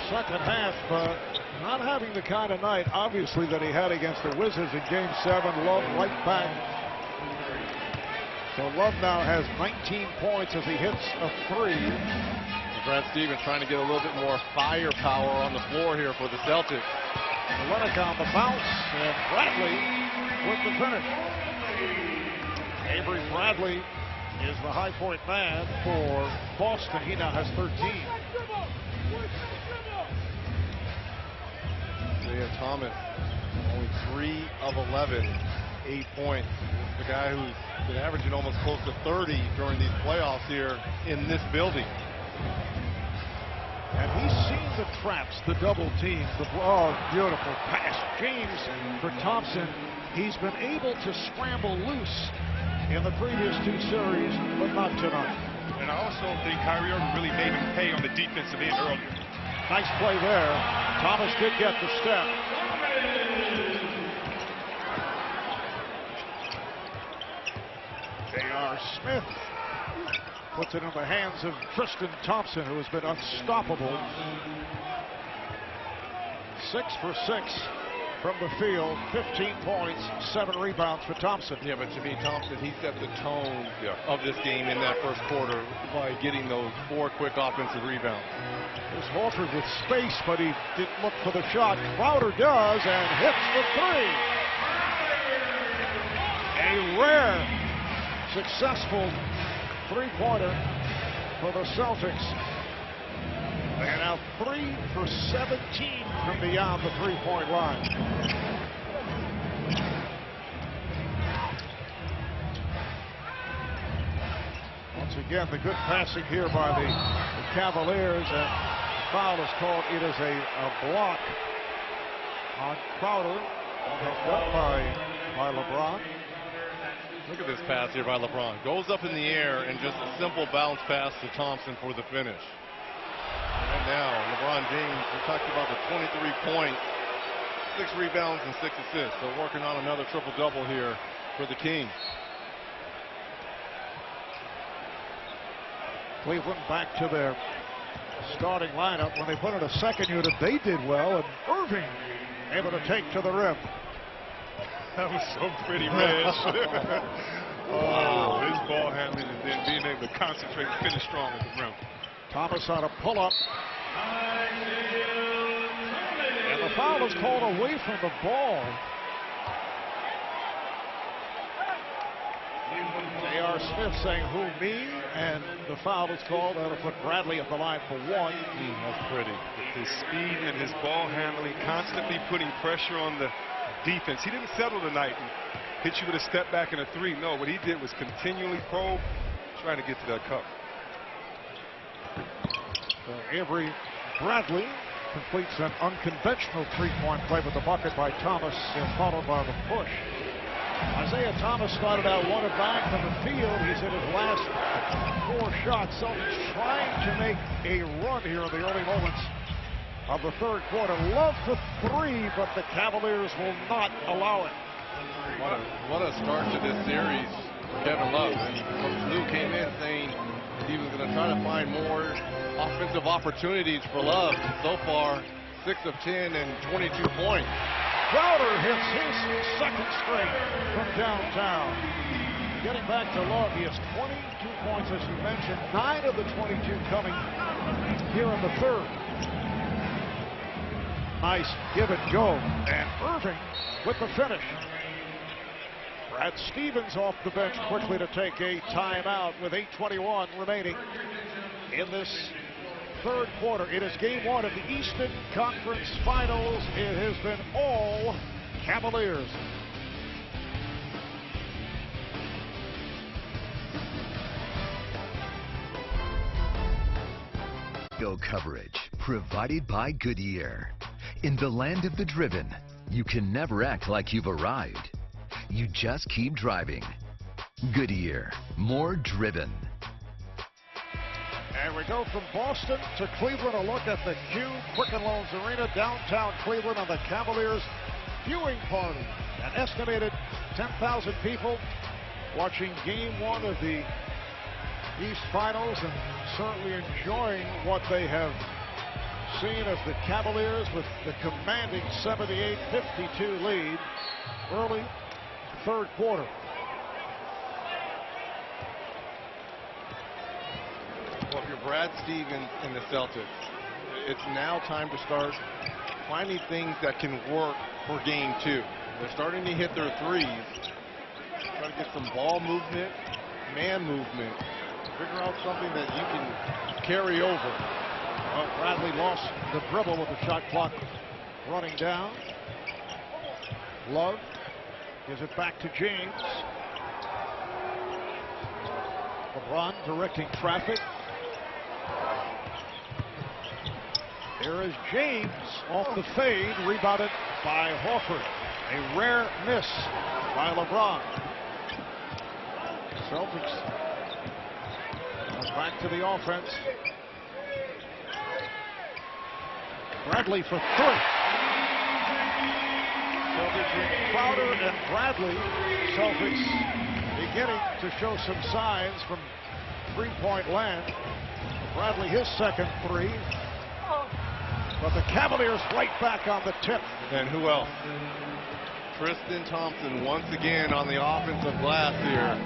second half, not having the kind of night, obviously, that he had against the Wizards in Game 7. Love right back. So Love now has 19 points as he hits a 3. Brad Stevens trying to get a little bit more firepower on the floor here for the Celtics. Olynyk on the bounce, and Bradley with the finish. Avery Bradley is the high point man for Boston. He now has 13. Isaiah Thomas, only 3 of 11, 8 points. The guy who's been averaging almost close to 30 during these playoffs here in this building. And he's seen the traps, the double teams, beautiful pass. James for Thompson. He's been able to scramble loose in the previous 2 series, but not tonight. And I also think Kyrie Irving really made him pay on the defensive end earlier. Nice play there. Thomas did get the step. J.R. Smith puts it in the hands of Tristan Thompson, who has been unstoppable. 6 for 6 from the field, 15 points, 7 rebounds for Thompson. Yeah, but to me, Thompson, he set the tone of this game in that first quarter by getting those 4 quick offensive rebounds. There's Horford with space, but he didn't look for the shot. Crowder does and hits the 3. A rare, successful 3-pointer for the Celtics. They are now 3 for 17 from beyond the 3-point line. Once again, the good passing here by the Cavaliers, and foul is called. It is a block on Crowder, helped up by LeBron. Look at this pass here by LeBron. Goes up in the air and just a simple bounce pass to Thompson for the finish. And now, LeBron James, we talked about the 23 points, 6 rebounds and 6 assists. So working on another triple-double here for the Kings. Cleveland back to their starting lineup. When they put in a second unit, they did well, and Irving able to take to the rim. That was so pretty, Reg. Wow. His ball handling and then being able to concentrate and finish strong at the rim. Thomas on a pull-up. And the foul is called away from the ball. J.R. Smith saying, who, me? And the foul is called. That'll put Bradley at the line for 1. That's pretty. His speed and his ball handling, constantly putting pressure on the defense. He didn't settle tonight and hit you with a step back and a 3. No, what he did was continually probe, trying to get to that cup. Avery Bradley completes an unconventional 3-point play with the bucket by Thomas, followed by the push. Isaiah Thomas started out 1 of 9 from the field. He's hit his last 4 shots. Celtics trying to make a run here in the early moments of the third quarter. Love for 3, but the Cavaliers will not allow it. What a start to this series for Kevin Love. Coach Lue came in saying he was going to try to find more offensive opportunities for Love. So far, 6 of 10 and 22 points. Crowder hits his second straight from downtown. Getting back to Love, he has 22 points, as you mentioned. 9 of the 22 coming here in the third. Nice give and go, and Irving with the finish. Brad Stevens off the bench quickly to take a timeout with 8:21 remaining in this third quarter. It is game one of the Eastern Conference Finals. It has been all Cavaliers. Coverage provided by Goodyear. In the land of the driven, you can never act like you've arrived. You just keep driving. Goodyear, more driven. And we go from Boston to Cleveland. A look at the Cube Quicken Loans Arena, downtown Cleveland, on the Cavaliers viewing party. An estimated 10,000 people watching game one of the East Finals, and certainly enjoying what they have seen as the Cavaliers with the commanding 78-52 lead early third quarter. Well, if you're Brad Stevens and the Celtics, it's now time to start finding things that can work for game two. They're starting to hit their threes. Try to get some ball movement, man movement. Figure out something that you can carry over. Well, Bradley lost the dribble with the shot clock running down. Love gives it back to James. LeBron directing traffic. There is James off the fade, rebounded by Horford. A rare miss by LeBron. Celtics back to the offense. Bradley for three. Celtics with Crowder and Bradley. Celtics beginning to show some signs from three-point land. Bradley his second three. But the Cavaliers right back on the tip. And who else? Tristan Thompson once again on the offensive glass here,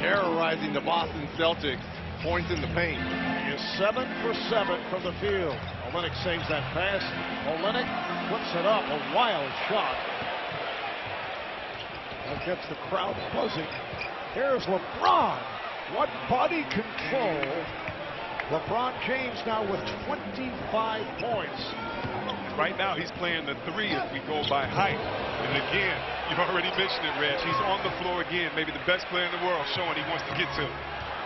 terrorizing the Boston Celtics. Points in the paint. He is 7 for 7 from the field. Olynyk saves that pass. Olynyk flips it up. A wild shot. That gets the crowd buzzing. Here's LeBron. What body control. LeBron James now with 25 points. Right now he's playing the three if we go by height. And again, you've already mentioned it, Reg. He's on the floor again. Maybe the best player in the world, showing he wants to get to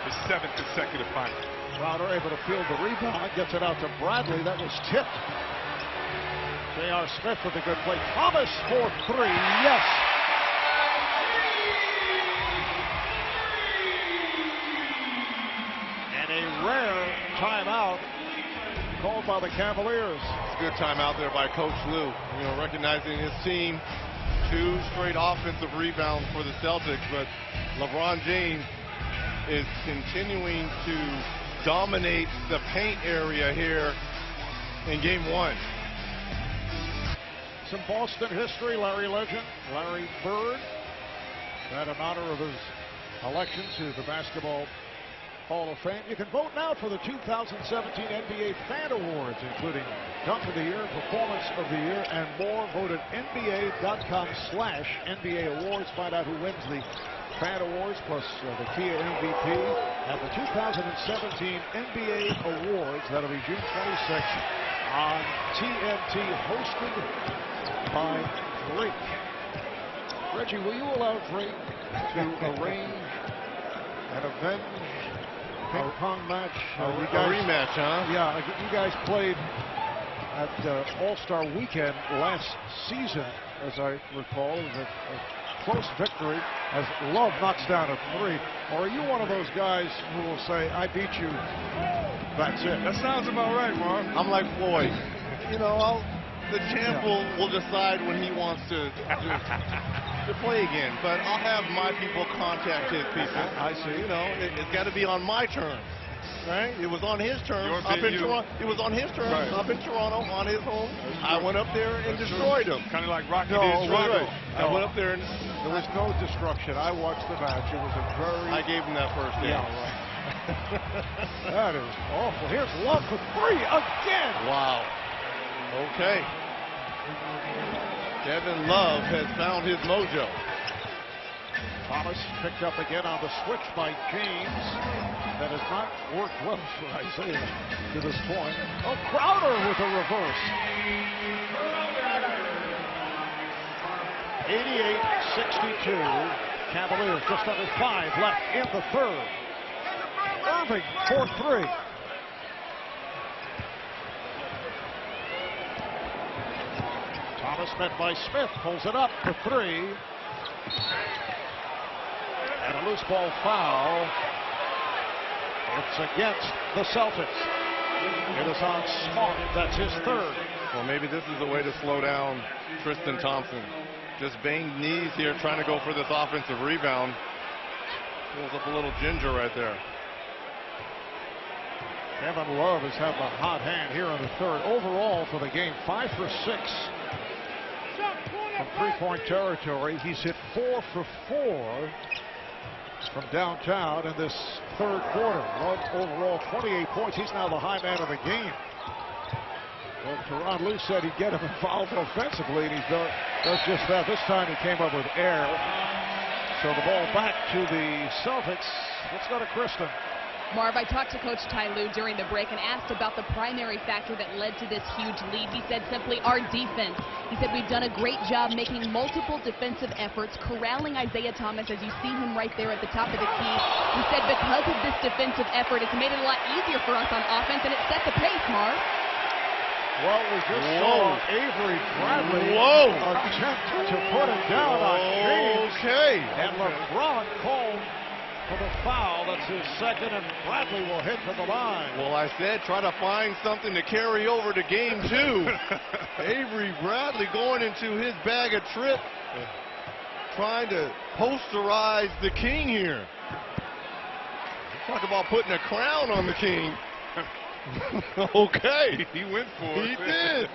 his 7th consecutive final. Crowder able to field the rebound, gets it out to Bradley. That was tipped. J.R. Smith with a good play. Thomas for three. Yes. And a rare timeout called by the Cavaliers. It's a good timeout there by Coach Lue. You know, recognizing his team. 2 straight offensive rebounds for the Celtics, but LeBron James is continuing to dominate the paint area here in game one. Some Boston history. Larry legend Larry Bird had an honor of his election to the Basketball Hall of Fame. You can vote now for the 2017 NBA Fan Awards, including Dunk of the Year, Performance of the Year, and more. Vote at NBA.com/NBA Awards. Find out who wins the Fan Awards plus the Kia MVP at the 2017 NBA Awards. That'll be June 26th on TNT, hosted by Drake. Reggie, will you allow Drake to arrange and avenge ping pong match? A rematch, huh? Yeah, you guys played at All-Star Weekend last season, as I recall. It was a close victory as Love knocks down a three. Or are you one of those guys who will say, I beat you, that's it? That sounds about right, Mark. I'm like Floyd. You know, the champ will decide when he wants to play again. But I'll have my people contact his people. I see. You know, it's got to be on my terms. Right? It was on his terms up in Toronto. It was on his terms up in Toronto on his home. I went up there and destroyed him. Kind of like Rocky did Toronto. I went up there and there was no destruction. I watched the match. It was a very... I gave him that first game. Yeah, right. That is awful. Here's Love for three again. Wow. Okay. Kevin Love has found his mojo. Thomas picked up again on the switch by James. That has not worked well for Isaiah to this point. Oh, Crowder with a reverse. 88-62. Cavaliers just under 5 left in the third. Irving for 3. Thomas met by Smith, pulls it up for 3. And a loose ball foul. It's against the Celtics. It is on Smart. That's his third. Well, maybe this is the way to slow down Tristan Thompson. Just banged knees here, trying to go for this offensive rebound. Pulls up a little ginger right there. Kevin Love has had the hot hand here in the third. Overall for the game, 5 for 6 from three-point territory. He's hit 4 for 4 from downtown in this third quarter. Love overall 28 points. He's now the high man of the game. Well, Tyronn Lue said he'd get him involved offensively, and he does just that. This time he came up with air. So the ball back to the Celtics. Let's go to Kristen. Marv, I talked to Coach Ty Lue during the break and asked about the primary factor that led to this huge lead. He said simply our defense. He said we've done a great job making multiple defensive efforts, corralling Isaiah Thomas as you see him right there at the top of the key. He said because of this defensive effort, it's made it a lot easier for us on offense, and it set the pace, Marv. Well, we just saw Avery Bradley attempt to put it down on James. Okay. And LeBron called for the foul. That's his second, and Bradley will hit to the line. Well, I said try to find something to carry over to game 2. Avery Bradley going into his bag of tricks, trying to posterize the king here. Talk about putting a crown on the king. Okay. He went for it. He did.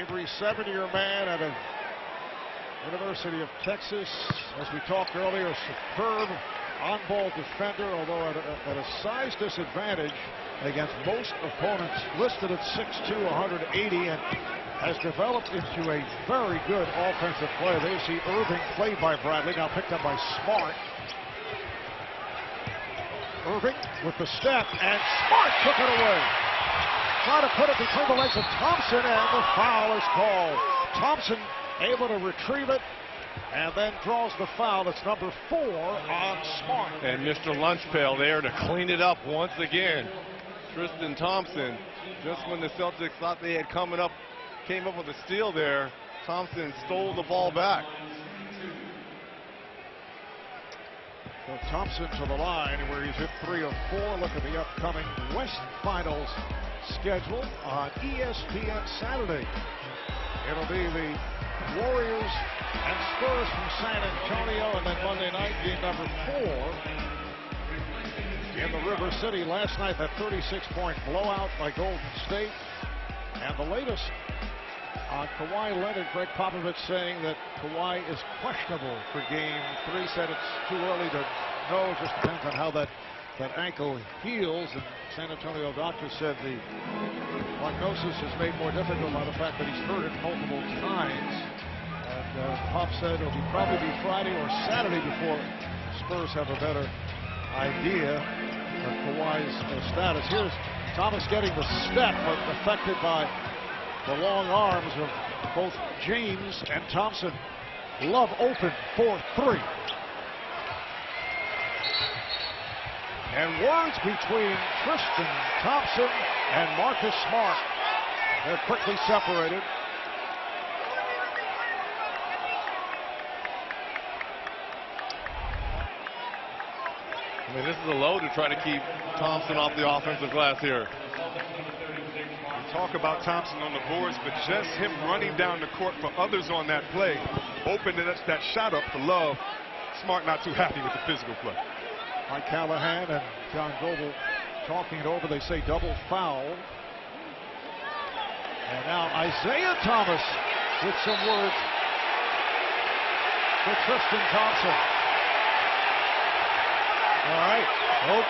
Avery, 7-year man out of University of Texas. As we talked earlier, a superb on-ball defender, although at a size disadvantage against most opponents, listed at 6'2", 180, and has developed into a very good offensive player. There you see Irving, played by Bradley, now picked up by Smart. Irving with the step, and Smart took it away. Trying to put it between the legs of Thompson, and the foul is called. Thompson able to retrieve it, and then draws the foul. That's number 4 on Smart. And Mr. Lunchpail there to clean it up once again. Tristan Thompson, just when the Celtics thought they had came up with a steal there, Thompson stole the ball back. So Thompson to the line, where he's hit 3 of 4. Look at the upcoming West Finals schedule on ESPN Saturday. It'll be the Warriors and Spurs from San Antonio, and then Monday night, game number 4 in the River City. Last night, that 36-point blowout by Golden State. And the latest on Kawhi Leonard, Greg Popovich saying that Kawhi is questionable for game 3. Said it's too early to know. It just depends on how that ankle heals. And San Antonio doctor said the prognosis is made more difficult by the fact that he's hurt it multiple times. And Pop said it'll probably be Friday or Saturday before Spurs have a better idea of Kawhi's status. Here's Thomas getting the step, but affected by the long arms of both James and Thompson. Love open for 3. And words between Tristan Thompson and Marcus Smart. They're quickly separated. I mean, this is a low to try to keep Thompson off the offensive glass here. Talk about Thompson on the boards, but just him running down the court for others on that play, opening that shot up for Love. Smart not too happy with the physical play. Mike Callahan and John Goble talking it over. They say double foul. And now Isaiah Thomas with some words for Tristan Thompson. All right.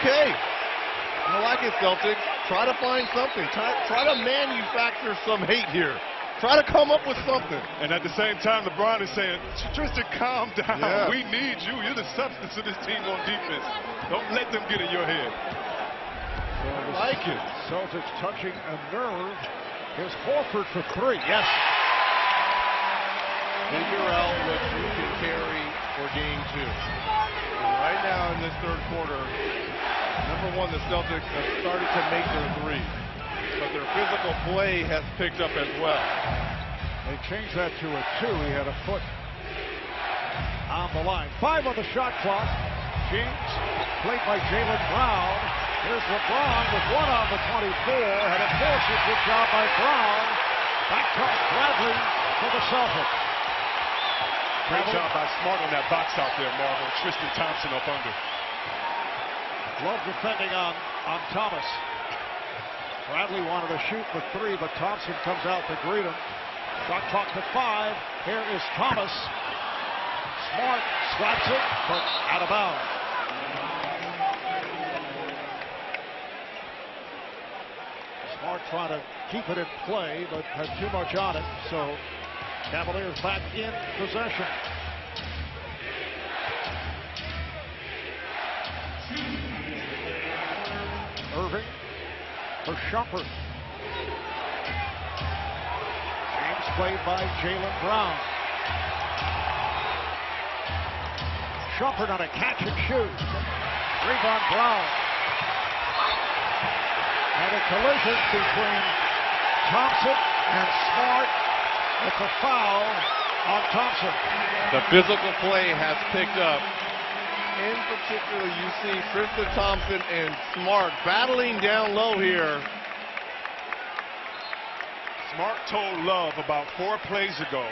Okay. I like it, Celtics. Try to find something. Try to manufacture some hate here. Try to come up with something. And at the same time, LeBron is saying, Tristan, calm down. Yeah. We need you. You're the substance of this team on defense. Don't let them get in your head. So Like it. Celtics touching a nerve. Here's Horford for three. Yes. Figure out what you can carry for game 2. And right now in this third quarter, number one, the Celtics have started to make their three. But their physical play has picked up as well. They changed that to a 2. He had a foot on the line. 5 on the shot clock. James played by Jaylen Brown. Here's LeBron with 1 on the 24. Had a force it. Good job by Brown. Back comes Bradley for the Celtics. Great job by Smart on that box out there, Marvel. Tristan Thompson up under. Love defending on Thomas. Bradley wanted to shoot for 3, but Thompson comes out to greet him. Shot clock to 5. Here is Thomas. Smart slaps it, but out of bounds. Smart trying to keep it in play, but had too much on it, so Cavaliers back in possession. Irving for Shumpert. James played by Jaylen Brown. Shumpert on a catch and shoot. Rebound Brown. And a collision between Thompson and Smart. It's a foul on Thompson. The physical play has picked up. In particular, you see Tristan Thompson and Smart battling down low here. Smart told Love about 4 plays ago.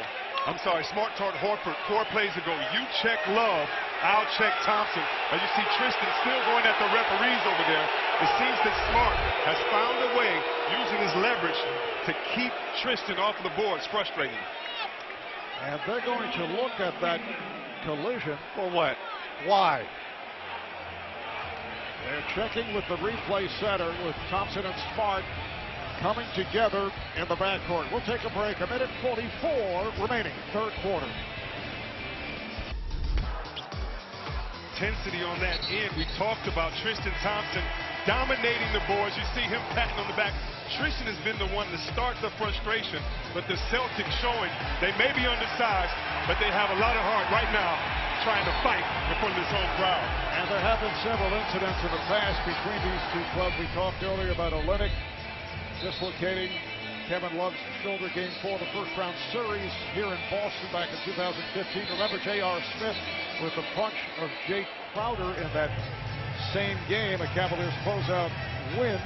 Smart told Horford 4 plays ago, you check Love, I'll check Thompson. And you see Tristan still going at the referees over there. It seems that Smart has found a way, using his leverage, to keep Tristan off of the boards, frustrating. And they're going to look at that collision. For what? Why? They're checking with the replay center with Thompson and Smart coming together in the backcourt. We'll take a break. 1:44 remaining, third quarter. Intensity on that end. We talked about Tristan Thompson dominating the boards. You see him patting on the back. Tristan has been the one to start the frustration, but the Celtics showing they may be undersized, but they have a lot of heart right now trying to fight in front of this home crowd. And there have been several incidents in the past between these two clubs. We talked earlier about Olynyk dislocating Kevin Love's shoulder game 4 of the first round series here in Boston back in 2015. Remember J.R. Smith with the punch of Jake Crowder in that same game, a Cavaliers closeout win.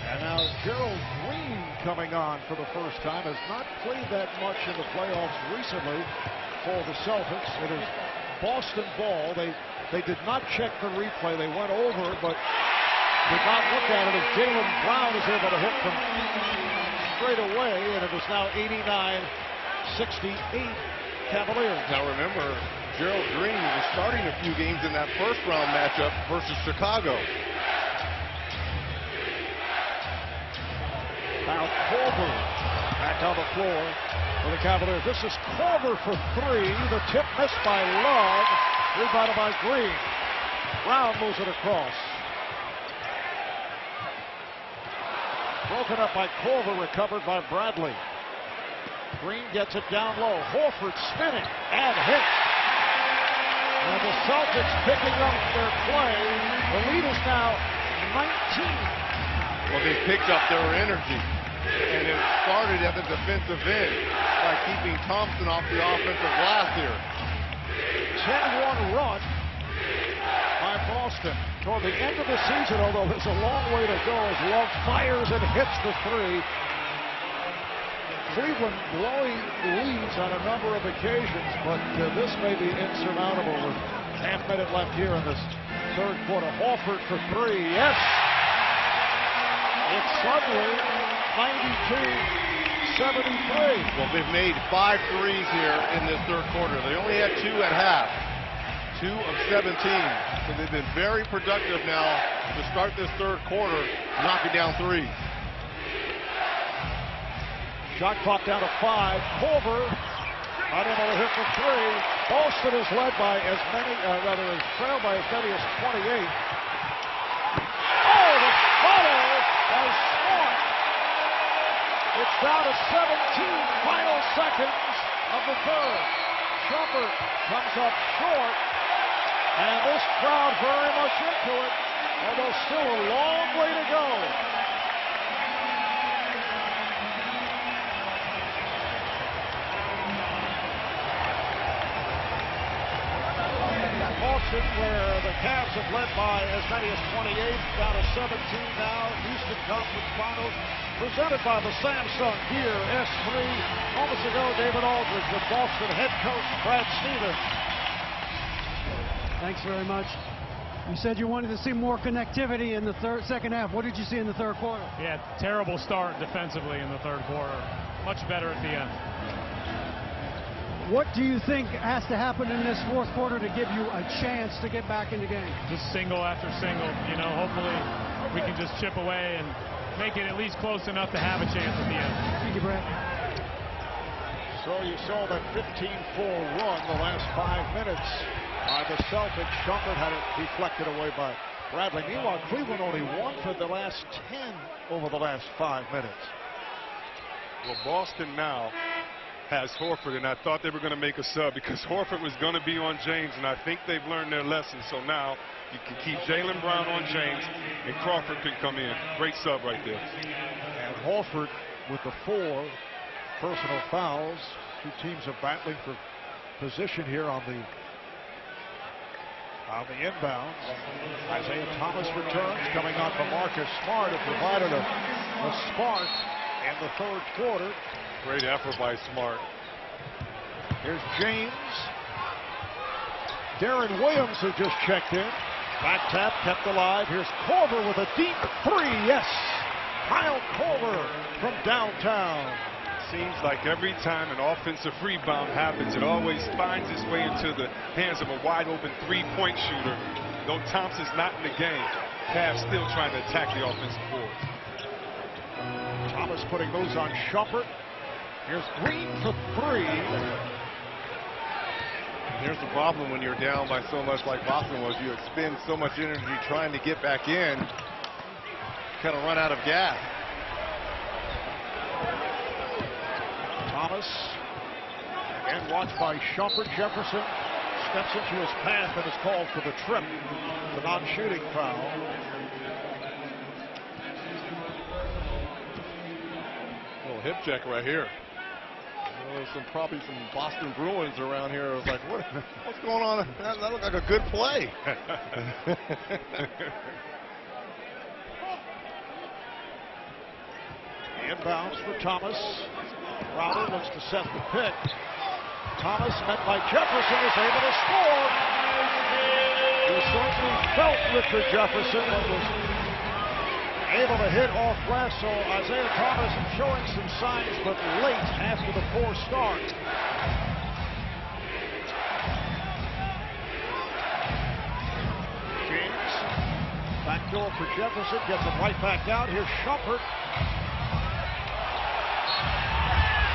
And now Gerald Green coming on for the first time, has not played that much in the playoffs recently for the Celtics. It is Boston ball. They did not check the replay. They went over, but did not look at it as Jaylen Brown is able to hit from straight away, and it is now 89-68 Cavaliers. Now remember, Gerald Green was starting a few games in that first round matchup versus Chicago. Now Korver back on the floor for the Cavaliers. This is Korver for 3. The tip missed by Love. Rebounded by Green. Brown moves it across. Broken up by Korver, recovered by Bradley. Green gets it down low. Horford spinning and hit. And the Celtics picking up their play. The lead is now 19. Well, they picked up their energy. And it started at the defensive end by keeping Thompson off the offensive glass here. 10-1 run by Boston. Toward the end of the season, although there's a long way to go as Love fires and hits the 3. Cleveland blowing leads on a number of occasions, but this may be insurmountable with half minute left here in this third quarter. Horford for 3. Yes! It's suddenly 92-73. Well, they've made 5 threes here in this third quarter. They only had 2 at half. 2 of 17. So they've been very productive now to start this third quarter, knocking down threes. Shot clock down to 5. Culver unable to hit for 3. Boston is led by as many, is trailed by as many as 28. Oh, the follow by Smart. It's down to 17 final seconds of the third. Shumpert comes up short, and this crowd very much into it, although still a long way to go. Boston, where the Cavs have led by as many as 28, down to 17 now. Houston Conference Finals, presented by the Samsung Gear S3. Moments ago, David Aldridge with Boston head coach Brad Stevens. Thanks very much. You said you wanted to see more connectivity in the second half. What did you see in the third quarter? Yeah, terrible start defensively in the third quarter. Much better at the end. What do you think has to happen in this fourth quarter to give you a chance to get back in the game? Just single after single. You know, hopefully we can just chip away and make it at least close enough to have a chance at the end. Thank you, Brad. So you saw that 15-4 run the last 5 minutes by the Celtics. Shumpert had it deflected away by Bradley. Meanwhile, Cleveland only won for the last 10 over the last 5 minutes. Well, Boston now has Horford, and I thought they were going to make a sub because Horford was going to be on James, and I think they've learned their lesson. So now you can keep Jaylen Brown on James, and Crawford can come in. Great sub right there. And Horford with the 4 personal fouls. Two teams are battling for position here on the inbounds. Isaiah Thomas returns, coming on from Marcus Smart, who provided a spark in the third quarter. Great effort by Smart. Here's James. Darren Williams, who just checked in. Back tap kept alive. Here's Culver with a deep 3. Yes! Kyle Culver from downtown. Seems like every time an offensive rebound happens, it always finds its way into the hands of a wide-open three-point shooter. Though Thompson's not in the game, Cavs still trying to attack the offensive boards. Thomas putting those on Shumpert. Here's Green for 3. Here's the problem when you're down by so much like Boston was. You expend so much energy trying to get back in, kind of run out of gas. Thomas, again watched by Shumpert. Jefferson steps into his path and is called for the trip, the non-shooting foul. Little hip check right here. There's probably some Boston Bruins around here. I was like, what's going on? That looked like a good play. Inbounds for Thomas. Crowder looks to set the pick. Thomas, met by Jefferson, is able to score. He certainly felt Richard Jefferson, but was able to hit off glass. So Isaiah Thomas showing some signs, but late after the 4 start. James, backdoor for Jefferson, gets it right back out. Here's Shumpert.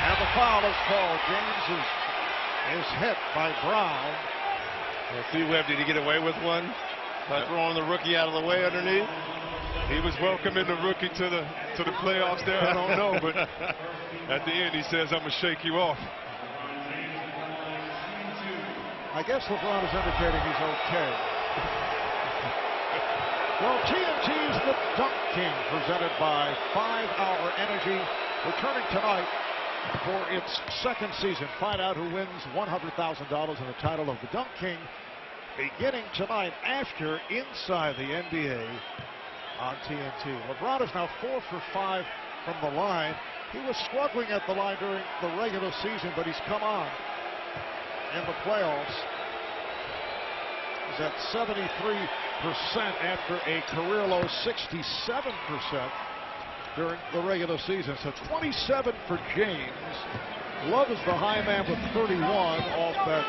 And the foul is called. James is hit by Brown. Well, see, Webb, did he get away with one by throwing the rookie out of the way underneath? He was welcoming the rookie to the playoffs there. I don't know, but at the end he says, "I'm gonna shake you off." I guess LeBron is indicating he's okay. Well, TNT's The Dunk King, presented by 5 Hour Energy, returning tonight for its second season. Find out who wins $100,000 in the title of The Dunk King, beginning tonight after Inside the NBA on TNT. LeBron is now 4 for 5 from the line. He was struggling at the line during the regular season, but he's come on in the playoffs. He's at 73% after a career low 67% during the regular season. So 27 for James. Love is the high man with 31 off that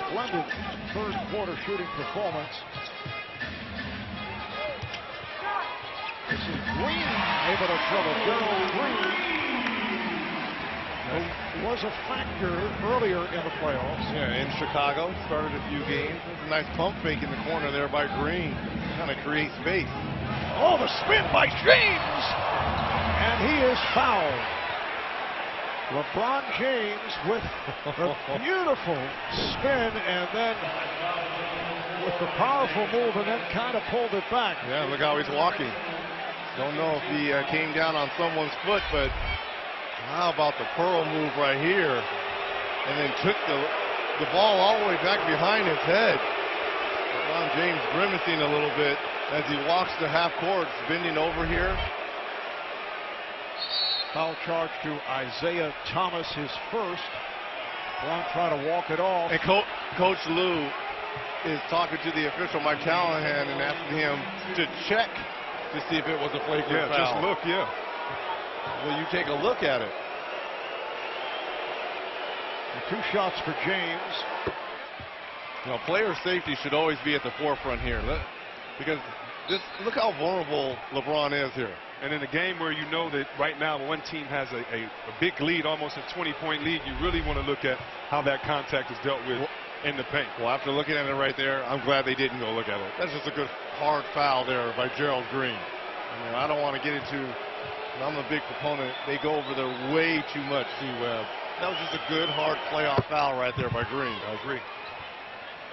splendid third quarter shooting performance. This is Green able to trouble Gerald Green. who was a factor earlier in the playoffs. Yeah, in Chicago, started a few games. There's a nice pump fake in the corner there by Green. Kind of create space. Oh, the spin by James! And he is fouled. LeBron James with a beautiful spin and then with the powerful move and then kind of pulled it back. Yeah, look how he's walking. Don't know if he came down on someone's foot, but how about the Pearl move right here? And then took the ball all the way back behind his head. LeBron James grimacing a little bit as he walks to half court, bending over here. Foul charge to Isaiah Thomas, his first. LeBron trying to walk it off. And Coach Lue is talking to the official, Mike Callahan, and asking him to check to see if it was a flagrant foul. Just look, yeah. Will you take a look at it? And 2 shots for James. You know, player safety should always be at the forefront here. Because just look how vulnerable LeBron is here. And in a game where you know that right now one team has a big lead, almost a 20-point lead, you really want to look at how that contact is dealt with in the paint. Well, after looking at it right there, I'm glad they didn't go look at it. That's just a good hard foul there by Gerald Green. I mean, I don't want to get into, I'm a big proponent, they go over there way too much, C-Web. That was just a good hard playoff foul right there by Green. I agree.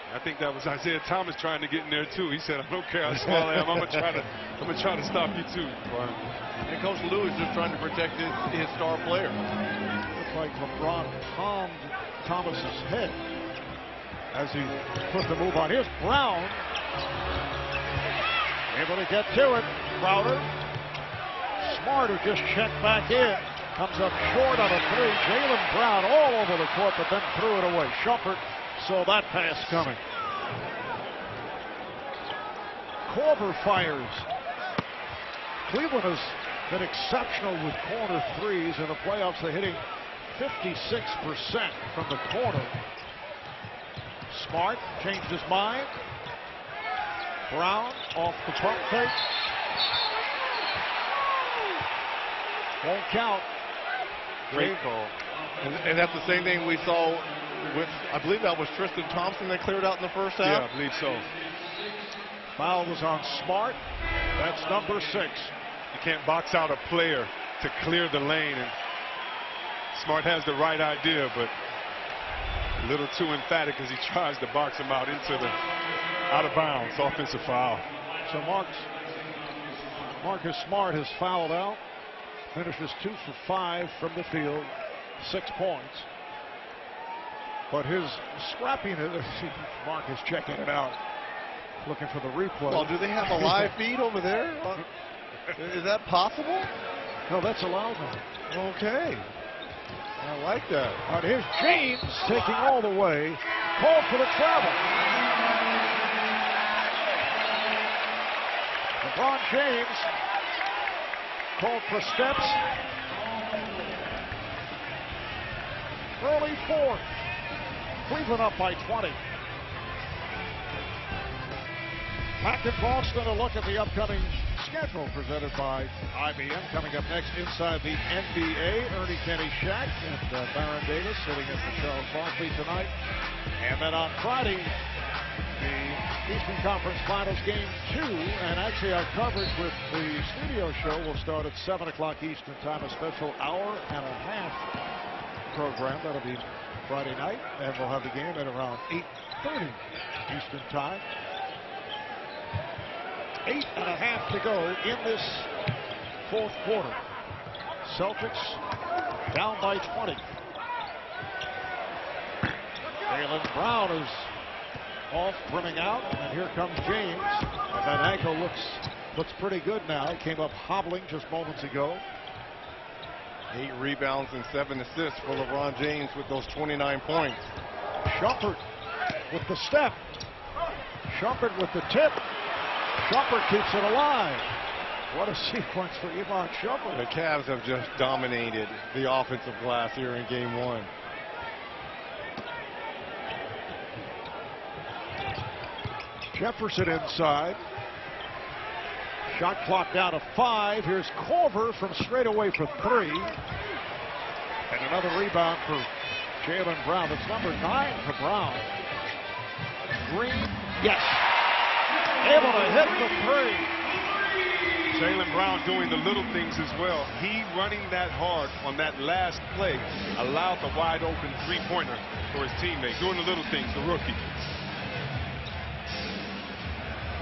I think that was Isaiah Thomas trying to get in there too. He said, "I don't care how small I am. I'm gonna try to stop you too." And Coach Lue is just trying to protect his star player. Looks like LeBron palmed Thomas's head as he put the move on. Here's Brown, able to get to it. Crowder, Smart, who just checked back in, comes up short on a 3. Jaylen Brown all over the court, but then threw it away. Shumpert saw that pass coming. Korver fires. Cleveland has been exceptional with corner threes in the playoffs. They're hitting 56% from the corner. Smart changed his mind. Brown off the pump fake. Won't count. Great call. And that's the same thing we saw with, I believe that was Tristan Thompson that cleared out in the first half. Yeah, I believe so. Foul was on Smart. That's number 6. You can't box out a player to clear the lane, and Smart has the right idea, but a little too emphatic as he tries to box him out into the out of bounds offensive foul. So Marcus Smart has fouled out. Finishes 2 for 5 from the field, 6 points. But his scrappiness, Marcus checking it out, looking for the replay. Well, do they have a live feed over there? Is that possible? No, that's allowed now. Okay. I like that. But here's James taking all the way. Called for the travel. LeBron James called for steps. Early 4th. Cleveland up by 20. Back in Boston, a look at the upcoming schedule presented by IBM. Coming up next, inside the NBA, Ernie Kenny Shack and Baron Davis sitting in for Charles Barkley tonight. And then on Friday, the Eastern Conference Finals Game 2. And actually, our coverage with the studio show will start at 7 o'clock Eastern Time, a special hour and a half program. That'll be Friday night, and we'll have the game at around 8:30 Eastern Time. 8.5 to go in this 4th quarter. Celtics down by 20. Jaylen Brown is off, brimming out, and here comes James. And that ankle looks pretty good now. He came up hobbling just moments ago. 8 rebounds and 7 assists for LeBron James with those 29 points. Shumpert with the step. Shumpert with the tip. Shumpert keeps it alive. What a sequence for Iman Shumpert. The Cavs have just dominated the offensive glass here in Game 1. Jefferson inside. Shot clock down to 5. Here's Korver from straight away for 3. And another rebound for Jaylen Brown. That's number 9 for Brown. Green, yes. Able to hit the three. Jaylen Brown doing the little things as well. He running that hard on that last play allowed the wide open three-pointer for his teammate. Doing the little things, the rookie.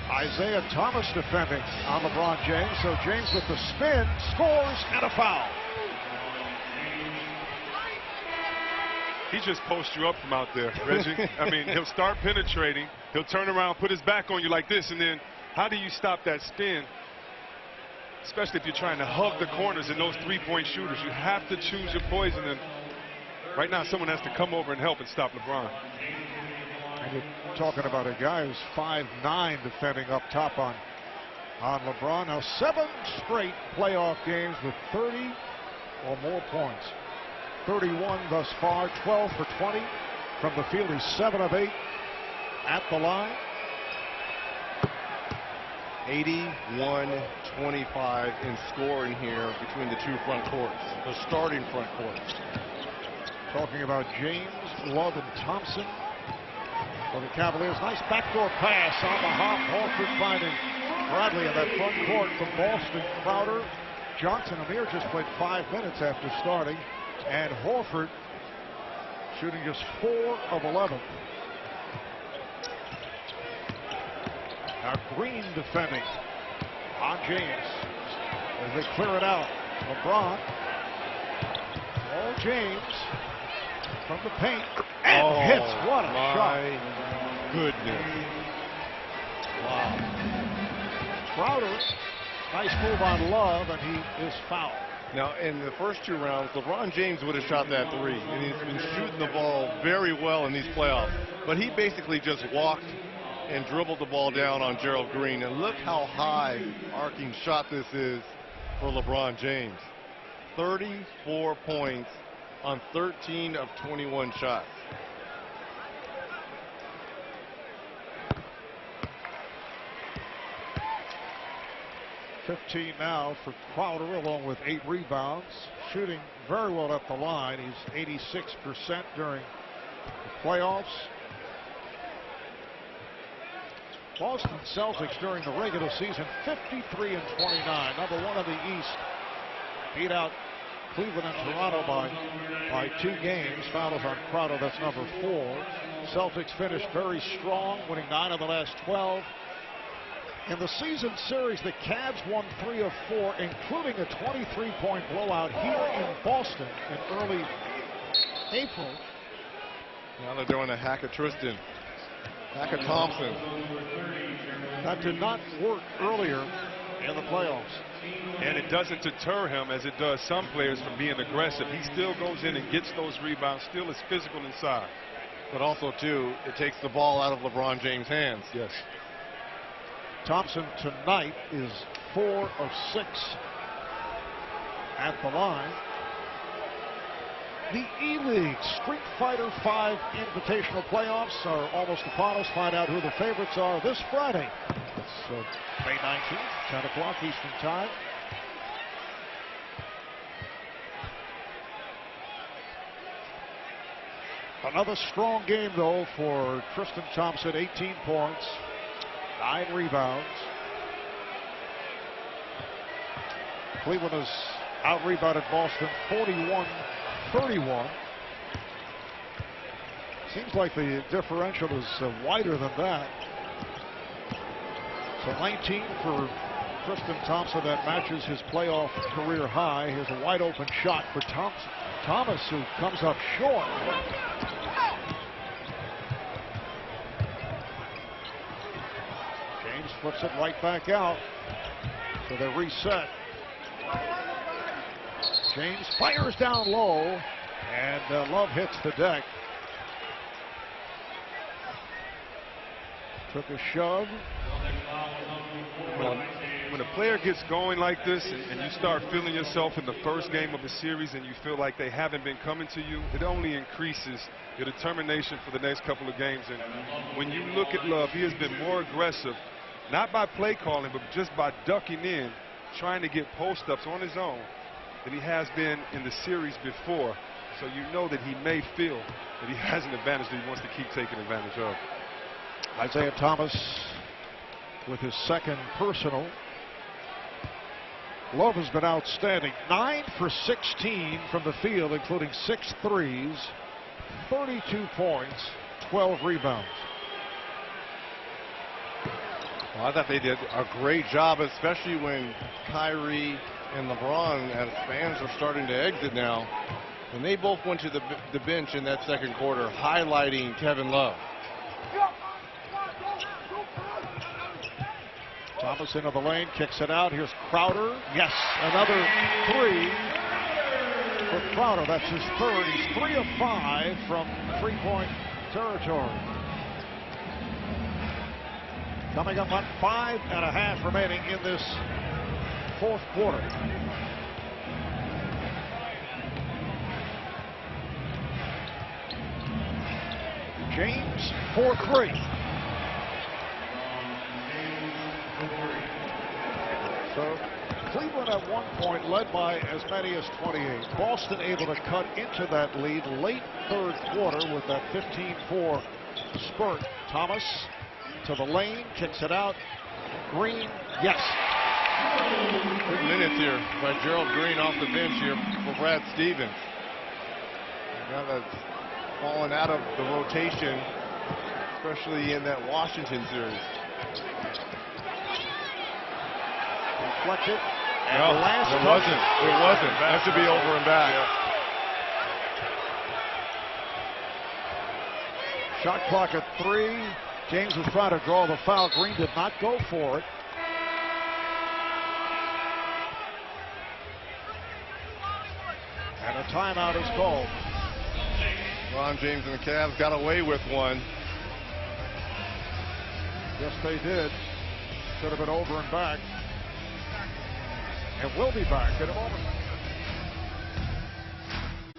Isaiah Thomas defending on LeBron James. So James with the spin, scores, and a foul. He just posts you up from out there, Reggie. I mean, he'll start penetrating. He'll turn around, put his back on you like this, and then how do you stop that spin? Especially if you're trying to hug the corners and those three-point shooters. You have to choose your poison. And right now, someone has to come over and help and stop LeBron. And you're talking about a guy who's 5'9", defending up top on LeBron. Now 7 straight playoff games with 30 or more points. 31 thus far, 12 for 20 from the field. He's 7 of 8 at the line. 81-25 in scoring here between the two front courts, the starting front courts. Talking about James, Love, and Thompson for the Cavaliers. Nice backdoor pass on the hop. Horford finding Bradley in that front court from Boston. Crowder, Johnson, Amir just played 5 minutes after starting, and Horford shooting just 4 of 11. Now Green defending on James as they clear it out. LeBron, all James from the paint and hits. What a shot! Goodness! Wow. Crowder, nice move on Love, and he is fouled. Now, in the first 2 rounds, LeBron James would have shot that 3, and he's been shooting the ball very well in these playoffs. But he basically just walked and dribbled the ball down on Gerald Green. And look how high arcing shot this is for LeBron James. 34 points on 13 of 21 shots. $15 now for Crowder, along with 8 rebounds. Shooting very well up the line. He's 86% during the playoffs. Boston Celtics during the regular season 53-29, number 1 in the East. Beat out Cleveland and Toronto by 2 games. Fouls on Crowder, that's number 4. Celtics finished very strong, winning 9 of the last 12. In the season series, the Cavs won 3 of 4, including a 23-point blowout here in Boston in early April. Now they're doing a Hackett Tristan. Hackett Thompson. That did not work earlier in the playoffs. And it doesn't deter him as it does some players from being aggressive. He still goes in and gets those rebounds, still is physical inside. But also, too, it takes the ball out of LeBron James' hands. Yes. Thompson tonight is 4 of 6 at the line. The E-League Street Fighter V Invitational Playoffs are almost upon us. Find out who the favorites are this Friday. It's May 19th, 10 o'clock Eastern Time. Another strong game, though, for Tristan Thompson. 18 points, 9 rebounds. Cleveland has out-rebounded Boston 41-31. Seems like the differential is wider than that. So 19 for Tristan Thompson. That matches his playoff career high. Here's a wide open shot for Thomas, who comes up short. James flips it right back out. So they reset. James fires down low, and Love hits the deck. Took a shove. When a player gets going like this and you start feeling yourself in the first game of a series and you feel like they haven't been coming to you, it only increases your determination for the next couple of games. And when you look at Love, he has been more aggressive, not by play calling, but just by ducking in, trying to get post-ups on his own than he has been in the series before. So you know that he may feel that he has an advantage that he wants to keep taking advantage of. Isaiah Thomas with his second personal. Love has been outstanding. 9 for 16 from the field, including 6 threes, 32 points, 12 rebounds. Well, I thought they did a great job, especially when Kyrie and LeBron, as fans are starting to exit now, and they both went to the bench in that second quarter, highlighting Kevin Love. Thomas into the lane, kicks it out. Here's Crowder. Yes, another 3 for Crowder. That's his third. He's 3 of 5 from 3-point territory. Coming up on 5.5 remaining in this fourth quarter. James for 3. So Cleveland at one point led by as many as 28. Boston able to cut into that lead late third quarter with that 15-4 spurt. Thomas to the lane, kicks it out. Green, yes. Good minutes here by Gerald Green off the bench here for Brad Stevens. Now that's fallen out of the rotation, especially in that Washington series. Reflected. No, it wasn't. It wasn't. That should be over and back. Yeah. Shot clock at 3. James was trying to draw the foul. Green did not go for it. And a timeout is called. Ron James and the Cavs got away with one. Yes, they did. Should have been over and back. And we'll be back in a moment.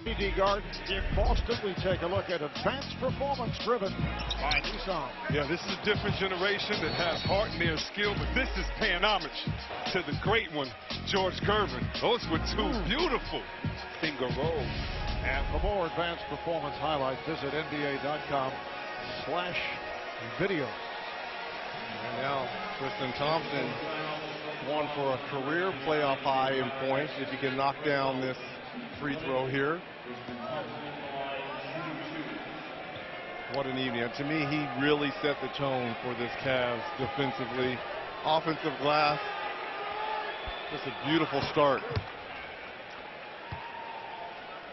TD Garden in Boston. We take a look at advanced performance driven by Nissan. Yeah, this is a different generation that has heart and their skill, but this is paying homage to the great one, George Gervin. Those were 2 beautiful finger rolls. And for more advanced performance highlights, visit NBA.com/video. And now Tristan Thompson going for a career playoff high in points if he can knock down this free throw here. What an evening. And to me, he really set the tone for this Cavs defensively. Offensive glass. Just a beautiful start.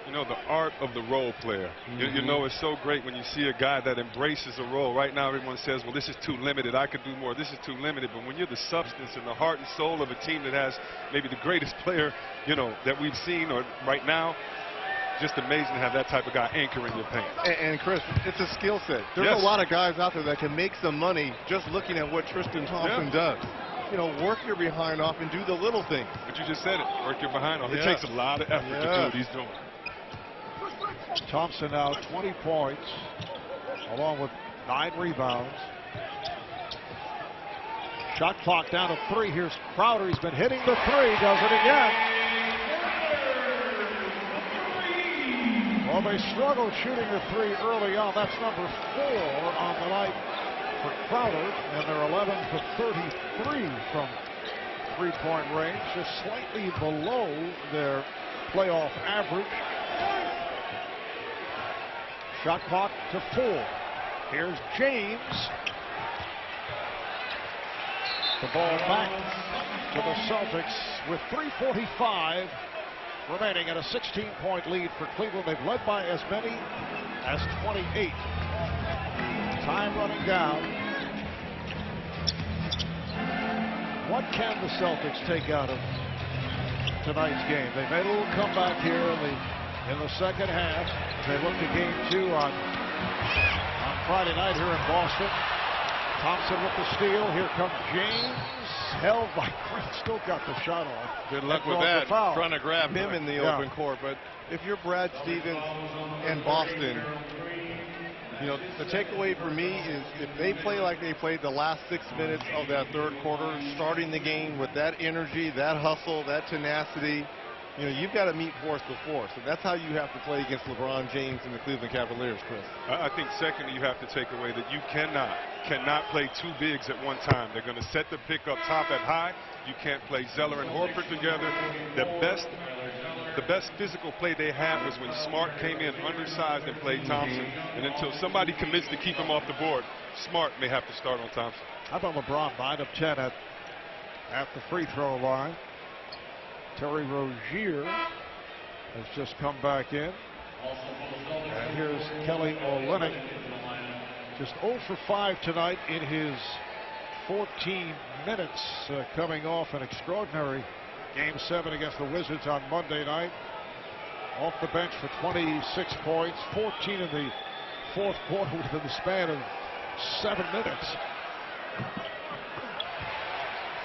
You know, the art of the role player. You know, it's so great when you see a guy that embraces a role. Right now, everyone says, well, this is too limited. I could do more. This is too limited. But when you're the substance and the heart and soul of a team that has maybe the greatest player, you know, that we've seen or right now, just amazing to have that type of guy anchoring your paint. And Chris, it's a skill set. There's a lot of guys out there that can make some money just looking at what Tristan Thompson does. You know, work your behind off and do the little things. But you just said it. Work your behind off. It takes a lot of effort to do what he's doing. Thompson now 20 points, along with 9 rebounds. Shot clock down to 3. Here's Crowder. He's been hitting the 3. Does it again. Well, they struggled shooting the 3 early on. That's number 4 on the night for Crowder. And they're 11 for 33 from 3-point range. Just slightly below their playoff average. Shot clock to 4. Here's James. The ball back to the Celtics with 3:45 remaining and a 16-point lead for Cleveland. They've led by as many as 28. Time running down. What can the Celtics take out of tonight's game? They made a little comeback here in the second half. They look to game 2 on Friday night here in Boston. Thompson with the steal. Here comes James. Held by Green. Still got the shot off. Good luck with that. Trying to grab him in the open court. But if you're Brad Stevens and Boston, you know, the takeaway for me is if they play like they played the last 6 minutes of that third quarter, starting the game with that energy, that hustle, that tenacity, You know, you've got to meet force with force, and that's how you have to play against LeBron James and the Cleveland Cavaliers, Chris. I think secondly, you have to take away that you cannot play two bigs at one time. They're going to set the pick up top at high. You can't play Zeller and Horford together. The best physical play they had was when Smart came in undersized and played Thompson. And until somebody commits to keep him off the board, Smart may have to start on Thompson. How about LeBron 9 of 10 at the free throw line? Terry Rozier has just come back in. And here's Kelly Olynyk, just 0 for 5 tonight in his 14 minutes, coming off an extraordinary Game 7 against the Wizards on Monday night. Off the bench for 26 points, 14 in the fourth quarter within the span of 7 minutes.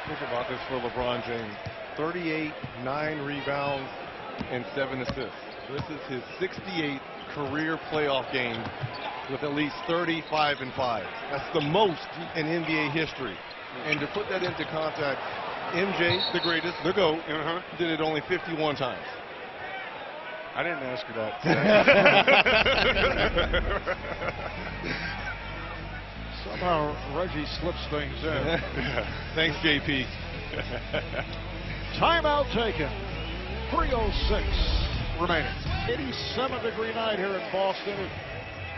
Think about this for LeBron James. 38, 9 rebounds, and 7 assists. This is his 68th career playoff game with at least 35 and 5. That's the most in NBA history. And to put that into context, MJ, the greatest, the GOAT, did it only 51 times. I didn't ask you that. Somehow Reggie slips things in. Thanks, JP. Timeout taken. 3:06 remaining. 87-degree night here in Boston. It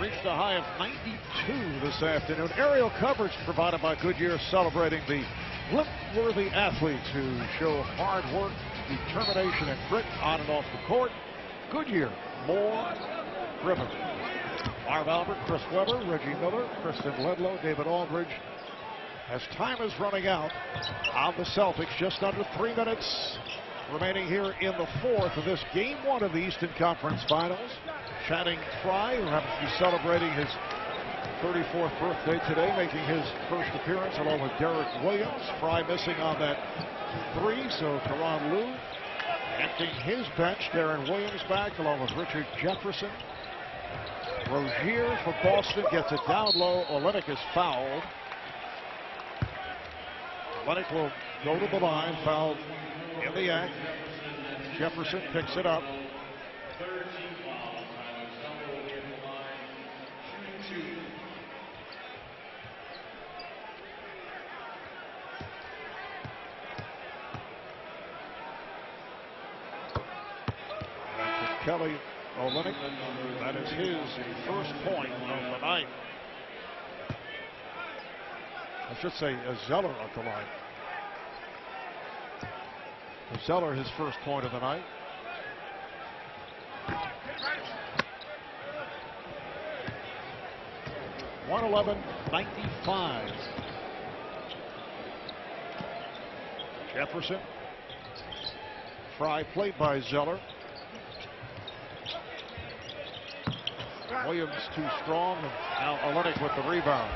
reached a high of 92 this afternoon. Aerial coverage provided by Goodyear, celebrating the limp-worthy athletes who show hard work, determination, and grit on and off the court. Goodyear, more driven. Marv Albert, Chris Webber, Reggie Miller, Kristen Ledlow, David Aldridge. As time is running out on the Celtics, just under 3 minutes remaining here in the fourth of this Game 1 of the Eastern Conference Finals. Channing Frye, who happens to be celebrating his 34th birthday today, making his first appearance along with Derek Williams. Frye missing on that 3, so Tyronn Lue emptying his bench. Darren Williams back along with Richard Jefferson. Rozier for Boston gets it down low. Olynyk is fouled. Olynyk will go to the line, fouled in the act. Jefferson picks it up. Kelly Olynyk, that is his first point of the night. I should say Zeller at the line. Zeller, his first point of the night. (111.95). Jefferson. Frye played by Zeller. Williams too strong, and now Olynyk with the rebound.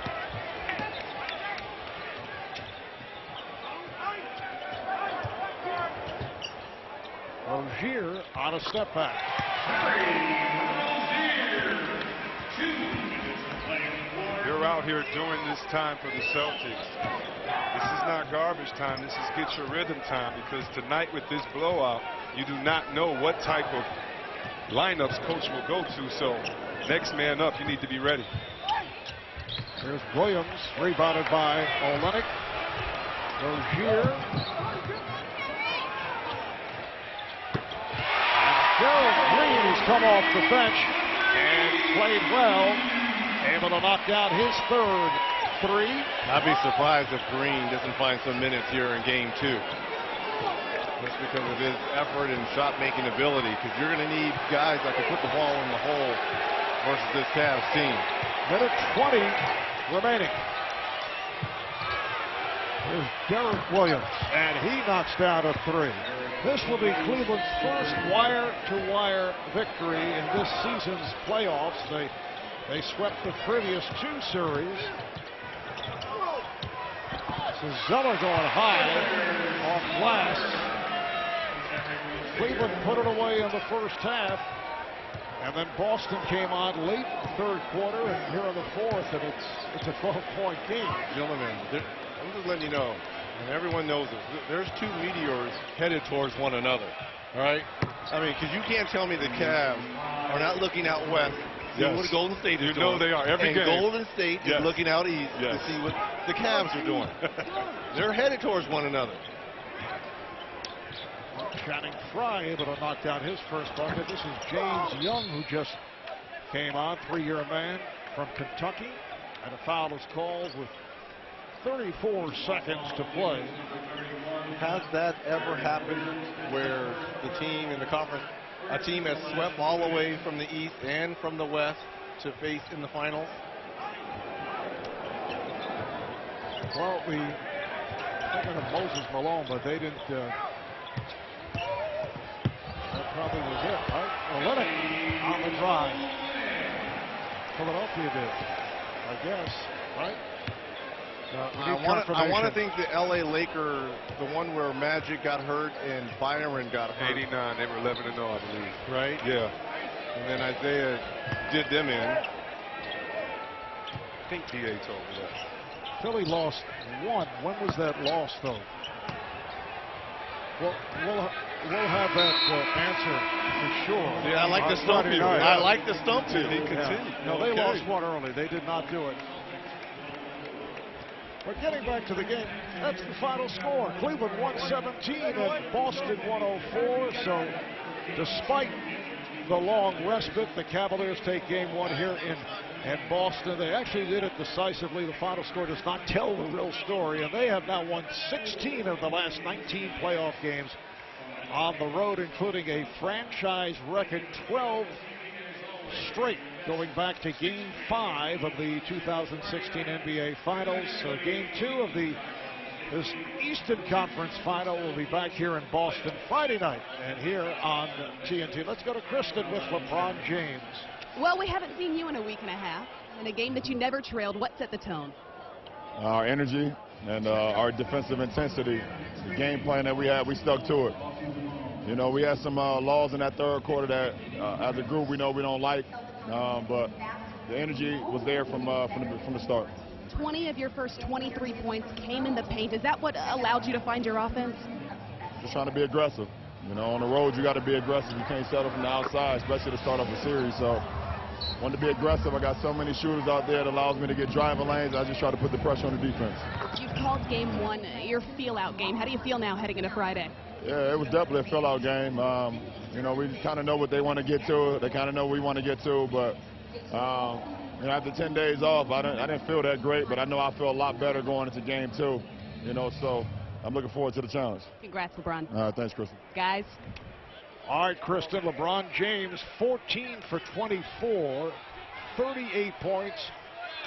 Rozier on a step back. You're out here during this time for the Celtics. This is not garbage time. This is get your rhythm time, because tonight with this blowout, you do not know what type of lineups coach will go to. So next man up, you need to be ready. Here's Williams, rebounded by Olynyk. Rozier. Gerald Green, who's come off the bench and played well, able to knock down his third 3. I'd be surprised if Green doesn't find some minutes here in Game 2. Just because of his effort and shot-making ability, because you're going to need guys that can put the ball in the hole versus this Cavs team. Minute 20 remaining. Here's Derek Williams, and he knocks down a 3. This will be Cleveland's first wire-to-wire victory in this season's playoffs. They swept the previous 2 series. So Zeller going high off glass. Cleveland put it away in the first half, and then Boston came on late third quarter, and here in the fourth, and it's a 12-point game. Gentlemen, I'm just letting you know, And everyone knows this. There's two meteors headed towards one another. All right? I mean, because you can't tell me the Cavs are not looking out west. Yes. What Golden State is doing. You know they are. Every game. Golden State is looking out east to see what the Cavs are doing. They're headed towards one another. Channing Frye able to knock down his first bucket. This is James Young, who just came on, 3-year man from Kentucky. And a foul is called with 34 seconds to play. Has that ever happened where the team in the conference, a team has swept all the way from the east and from the west to face in the finals? Well, thinking of Moses Malone, but they didn't. That probably was it, right? Olynyk on the drive. Philadelphia did, I guess, right? I want to think the L.A. Laker, the one where Magic got hurt and Byron got hurt. 89, they were 11-0, I believe. Right? Yeah. And then Isaiah did them in. I think PA told me that. Philly lost one. When was that loss, though? Well, we'll have that answer for sure. Yeah, I like the stump you. I like the stump you. He continued. No, they lost one early. They did not do it. But getting back to the game, that's the final score. Cleveland 117 and Boston 104. So despite the long respite, the Cavaliers take game one here in Boston. They actually did it decisively. The final score does not tell the real story, and they have now won 16 of the last 19 playoff games on the road, including a franchise record 12 straight going back to Game 5 of the 2016 NBA Finals. So Game 2 of this Eastern Conference Final will be back here in Boston Friday night and here on TNT. Let's go to Kristen with LeBron James. Well, we haven't seen you in a week and a half. In a game that you never trailed, what set the tone? Our energy and our defensive intensity. The game plan that we had, we stuck to it. You know, we had some laws in that third quarter that, as a group, we know we don't like, but the energy was there from the start. 20 of your first 23 points came in the paint. Is that what allowed you to find your offense? Just trying to be aggressive. You know, on the road, you got to be aggressive. You can't settle from the outside, especially to start off a series. So, wanted to be aggressive. I got so many shooters out there that allows me to get driving lanes. I just try to put the pressure on the defense. You've called game one your feel-out game. How do you feel now heading into Friday? Yeah, it was definitely a feel-out game. You know, we kind of know what they want to get to. They kind of know what we want to get to. But, you know, after 10 days off, I didn't feel that great. But I know I feel a lot better going into game two. You know, so I'm looking forward to the challenge. Congrats, LeBron. Thanks, Kristen. Guys. All right, Kristen, LeBron James, 14 for 24, 38 points.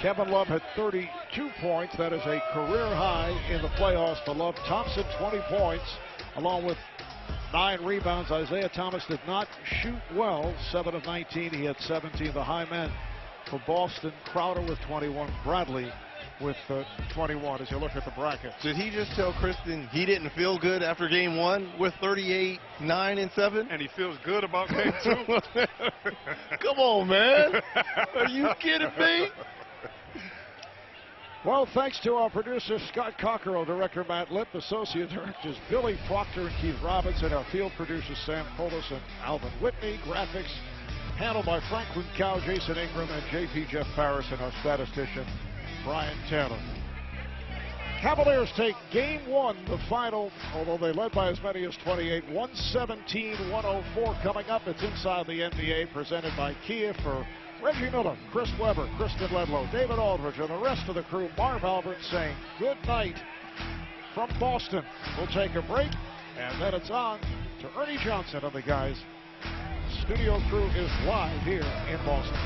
Kevin Love had 32 points. That is a career high in the playoffs for Love. Thompson, 20 points, along with 9 rebounds. Isaiah Thomas did not shoot well, 7 of 19. He had 17. The high men for Boston, Crowder with 21, Bradley with 21 as you look at the brackets. Did he just tell Kristen he didn't feel good after game one with 38, 9, and 7? And he feels good about game two? Come on, man. Are you kidding me? Well, thanks to our producer, Scott Cockerell, director Matt Lipp, associate directors Billy Proctor and Keith Robinson, our field producers Sam Polis and Alvin Whitney, graphics handled by Franklin Cow, Jason Ingram, and JP Jeff Paris, and our statistician Brian Taylor. Cavaliers take game one, the final, although they led by as many as 28, 117-104 coming up. It's Inside the NBA, presented by Kia. For Reggie Miller, Chris Webber, Kristen Ledlow, David Aldridge, and the rest of the crew, Marv Albert saying good night from Boston. We'll take a break, and then it's on to Ernie Johnson and the guys. Studio crew is live here in Boston.